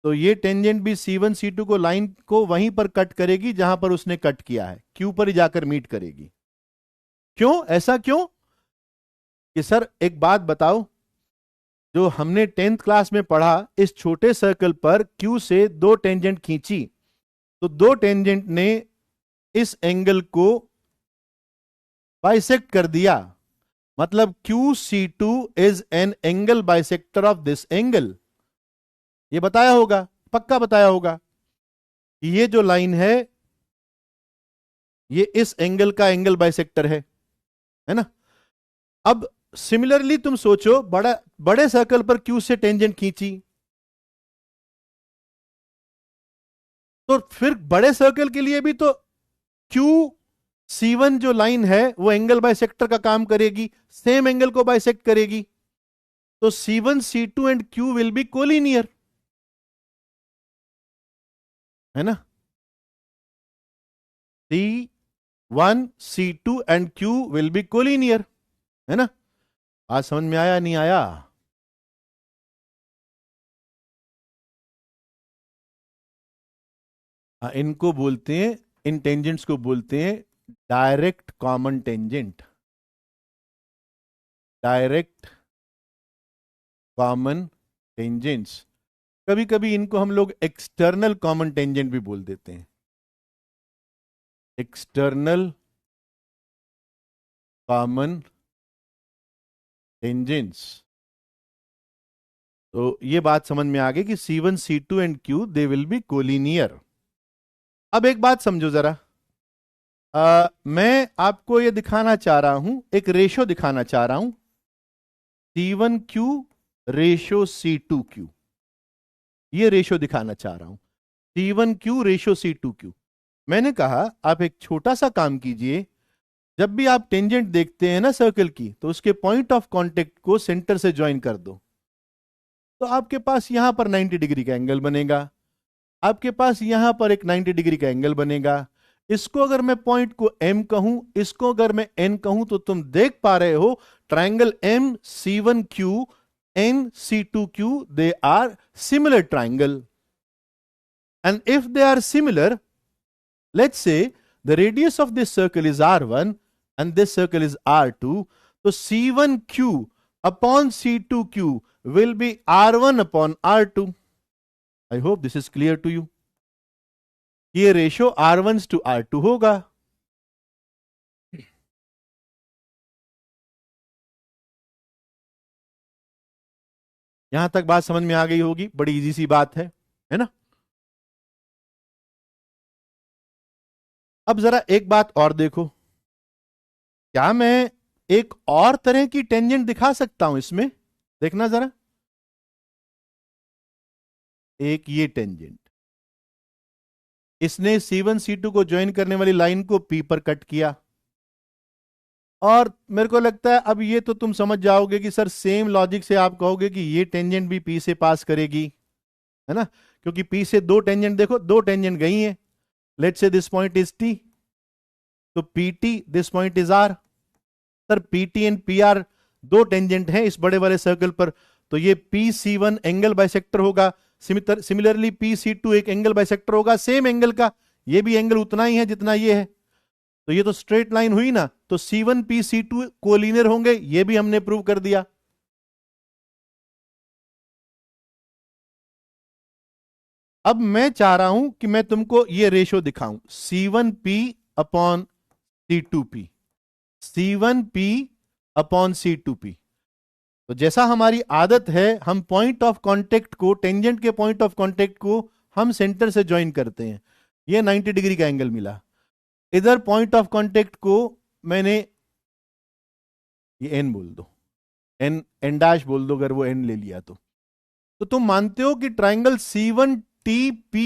तो ये टेंजेंट भी C1 C2 को लाइन को वहीं पर कट करेगी जहां पर उसने कट किया है, Q पर ही जाकर मीट करेगी। क्यों ऐसा क्यों? कि सर एक बात बताओ, जो हमने 10th क्लास में पढ़ा, इस छोटे सर्कल पर Q से दो टेंजेंट खींची तो दो टेंजेंट ने इस एंगल को बाइसेक्ट कर दिया, मतलब QC2 is an angle bisector of this angle. ये बताया होगा, पक्का बताया होगा कि ये जो लाइन है ये इस एंगल का एंगल बाइसेक्टर है ना। अब सिमिलरली तुम सोचो, बड़े सर्कल पर क्यू से टेंजेंट खींची, तो फिर बड़े सर्कल के लिए भी तो क्यू C1 जो लाइन है वो एंगल बाइसेक्टर का काम करेगी, सेम एंगल को बाइसेक्ट करेगी। तो C1 C2 and Q will be collinear, है ना। C1 C2 and Q will be collinear, है ना। आज समझ में आया नहीं आया? इनको बोलते हैं, इन टेंजेंट्स को बोलते हैं direct common tangent, direct common tangents. कभी कभी इनको हम लोग एक्सटर्नल कॉमन टेंजेंट भी बोल देते हैं, एक्सटर्नल कॉमन टेंजेंट्स। तो ये बात समझ में आ गई कि C1 C2 and Q they will be collinear. अब एक बात समझो जरा, मैं आपको ये दिखाना चाह रहा हूं, एक रेशो दिखाना चाह रहा हूं, C1Q रेशो C2Q, ये रेशो दिखाना चाह रहा हूं, C1Q रेशो C2Q। मैंने कहा आप एक छोटा सा काम कीजिए, जब भी आप टेंजेंट देखते हैं ना सर्कल की, तो उसके पॉइंट ऑफ कांटेक्ट को सेंटर से ज्वाइन कर दो, तो आपके पास यहां पर 90 डिग्री का एंगल बनेगा, आपके पास यहां पर एक 90 डिग्री का एंगल बनेगा। इसको अगर मैं पॉइंट को M कहूं, इसको अगर मैं N कहूं, तो तुम देख पा रहे हो triangle MC1Q NC2Q, they are similar triangle, and if they are similar, let's say the radius of this circle is R1 and this circle is R2, so C1Q upon C2Q will be R1 upon R2. I hope this is clear to you. ये ratio R1 to R2 होगा। यहां तक बात समझ में आ गई होगी, बड़ी इजी सी बात है ना। अब जरा एक बात और देखो, क्या मैं एक और तरह की टेंजेंट दिखा सकता हूं इसमें? देखना जरा, एक ये टेंजेंट, इसने C1 C2 को ज्वाइन करने वाली लाइन को P पर कट किया, और मेरे को लगता है अब ये तो तुम समझ जाओगे कि सर सेम लॉजिक से आप कहोगे कि ये टेंजेंट भी P से पास करेगी, है ना, क्योंकि P से दो टेंजेंट, देखो दो टेंजेंट गई हैं। Let's say this point is T, तो PT, this point is R। Sir PT and PR दो टेंजेंट हैं इस बड़े वाले सर्कल पर, तो ये PC1 एंगल बाइसेक्टर होगा, सिमिलरली PC2 एक एंगल बाइसेक्टर होगा सेम एंगल का, ये भी एंगल उतना ही है जितना ये है, तो ये तो स्ट्रेट लाइन हुई ना। तो C1 PC2 कोलिनियर होंगे, ये भी हमने प्रूव कर दिया। अब मैं चाह रहा हूं कि मैं तुमको ये रेशो दिखाऊं, C1P upon C2P, C1P upon C2P। तो जैसा हमारी आदत है, हम पॉइंट ऑफ कांटेक्ट को, टेंजेंट के पॉइंट ऑफ कांटेक्ट को हम सेंटर से ज्वाइन करते हैं। ये 90 डिग्री का एंगल मिला, इधर पॉइंट ऑफ कांटेक्ट को मैंने, ये एन बोल दो, एन डैश बोल दो अगर वो एन ले लिया तो तुम मानते हो कि triangle C1TP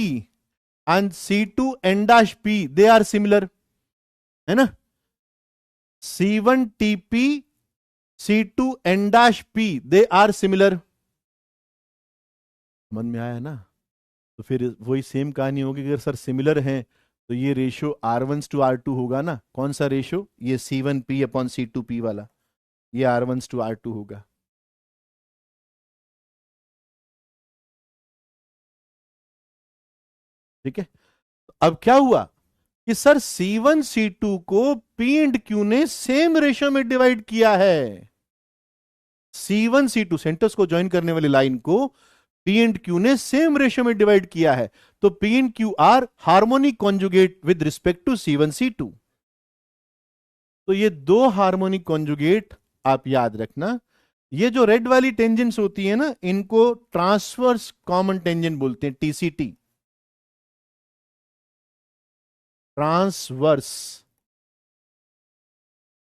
and C2N-P they are similar, है ना। C1TP C2N-P they are similar, समझ में आया ना। तो फिर वही सेम कहानी होगी, अगर सर सिमिलर हैं तो ये रेशियो R1 to R2 होगा ना। कौन सा रेशियो? ये C1P अपॉन C2P वाला, ये R1 to R2 होगा। ठीक है, अब क्या हुआ कि सर C1 C2 को P एंड Q ने सेम रेशियो में डिवाइड किया है। C1 C2 सेंटर्स को ज्वाइन करने वाली लाइन को P एंड Q ने सेम रेशियो में डिवाइड किया है, तो P and Q are harmonic conjugate with respect to C1 C2। तो ये दो हार्मोनिक कॉन्जुगेट आप याद रखना। ये जो रेड वाली टेंजेंट्स होती है ना, इनको ट्रांसवर्स कॉमन टेंजेंट बोलते हैं, TCT, transverse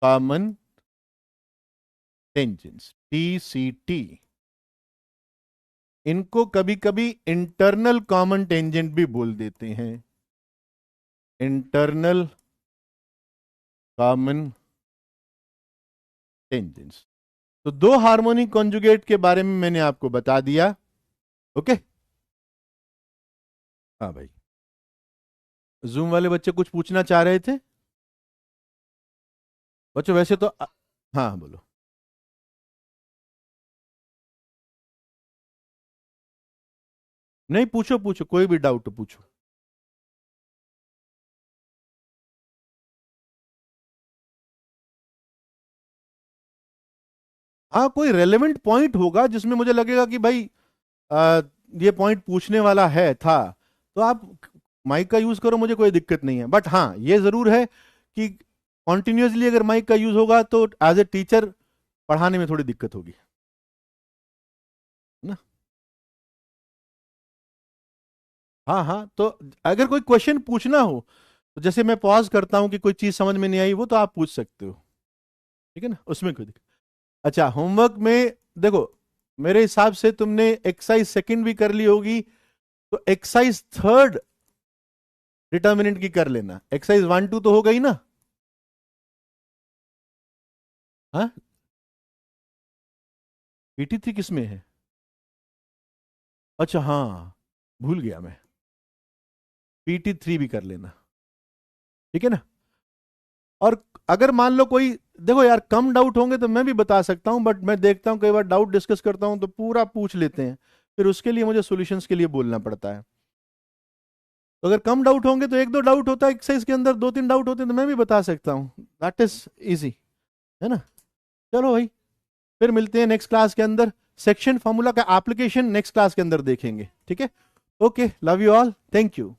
common tangents, TCT। इनको कभी कभी इंटरनल कॉमन टेंजेंट भी बोल देते हैं, इंटरनल कॉमन टेंजेंट्स। तो दो हार्मोनिक कॉन्जुगेट के बारे में मैंने आपको बता दिया। ओके, हाँ भाई, जूम वाले बच्चे कुछ पूछना चाह रहे थे बच्चों? वैसे तो हाँ बोलो। नहीं, पूछो पूछो, कोई भी डाउट पूछो। हाँ, कोई रेलेवेंट पॉइंट होगा जिसमें मुझे लगेगा कि भाई आ, ये पॉइंट पूछने वाला है था, तो आप माइक का यूज करो, मुझे कोई दिक्कत नहीं है। बट हाँ, ये जरूर है कि कॉन्टिन्यूसली अगर माइक का यूज होगा तो एज ए टीचर पढ़ाने में थोड़ी दिक्कत होगी ना। हाँ हाँ, तो अगर कोई क्वेश्चन पूछना हो तो जैसे मैं पॉज करता हूं कि कोई चीज समझ में नहीं आई, वो तो आप पूछ सकते हो, ठीक है ना, उसमें कोई दिक्कत। अच्छा, होमवर्क में देखो, मेरे हिसाब से तुमने एक्सरसाइज सेकंड भी कर ली होगी, तो एक्सरसाइज थर्ड डिटर्मिनेंट की कर लेना। एक्सरसाइज 1 2 तो हो गई ना? हाँ, PT3 किस में है? अच्छा हाँ, भूल गया मैं, PT3 भी कर लेना, ठीक है ना। और अगर मान लो कोई, देखो यार, कम डाउट होंगे तो मैं भी बता सकता हूं, बट मैं देखता हूं कई बार डाउट डिस्कस करता हूं तो पूरा पूछ लेते हैं, फिर उसके लिए मुझे सॉल्यूशंस के लिए बोलना पड़ता है। तो अगर कम डाउट होंगे तो एक दो डाउट होता है एक्सरसाइज के अंदर, दो तीन डाउट होते हैं तो मैं भी बता सकता हूँ, दैट इज इजी, है ना। चलो भाई, फिर मिलते हैं नेक्स्ट क्लास के अंदर। सेक्शन फार्मूला का एप्लीकेशन नेक्स्ट क्लास के अंदर देखेंगे, ठीक है। Okay, love you all, thank you.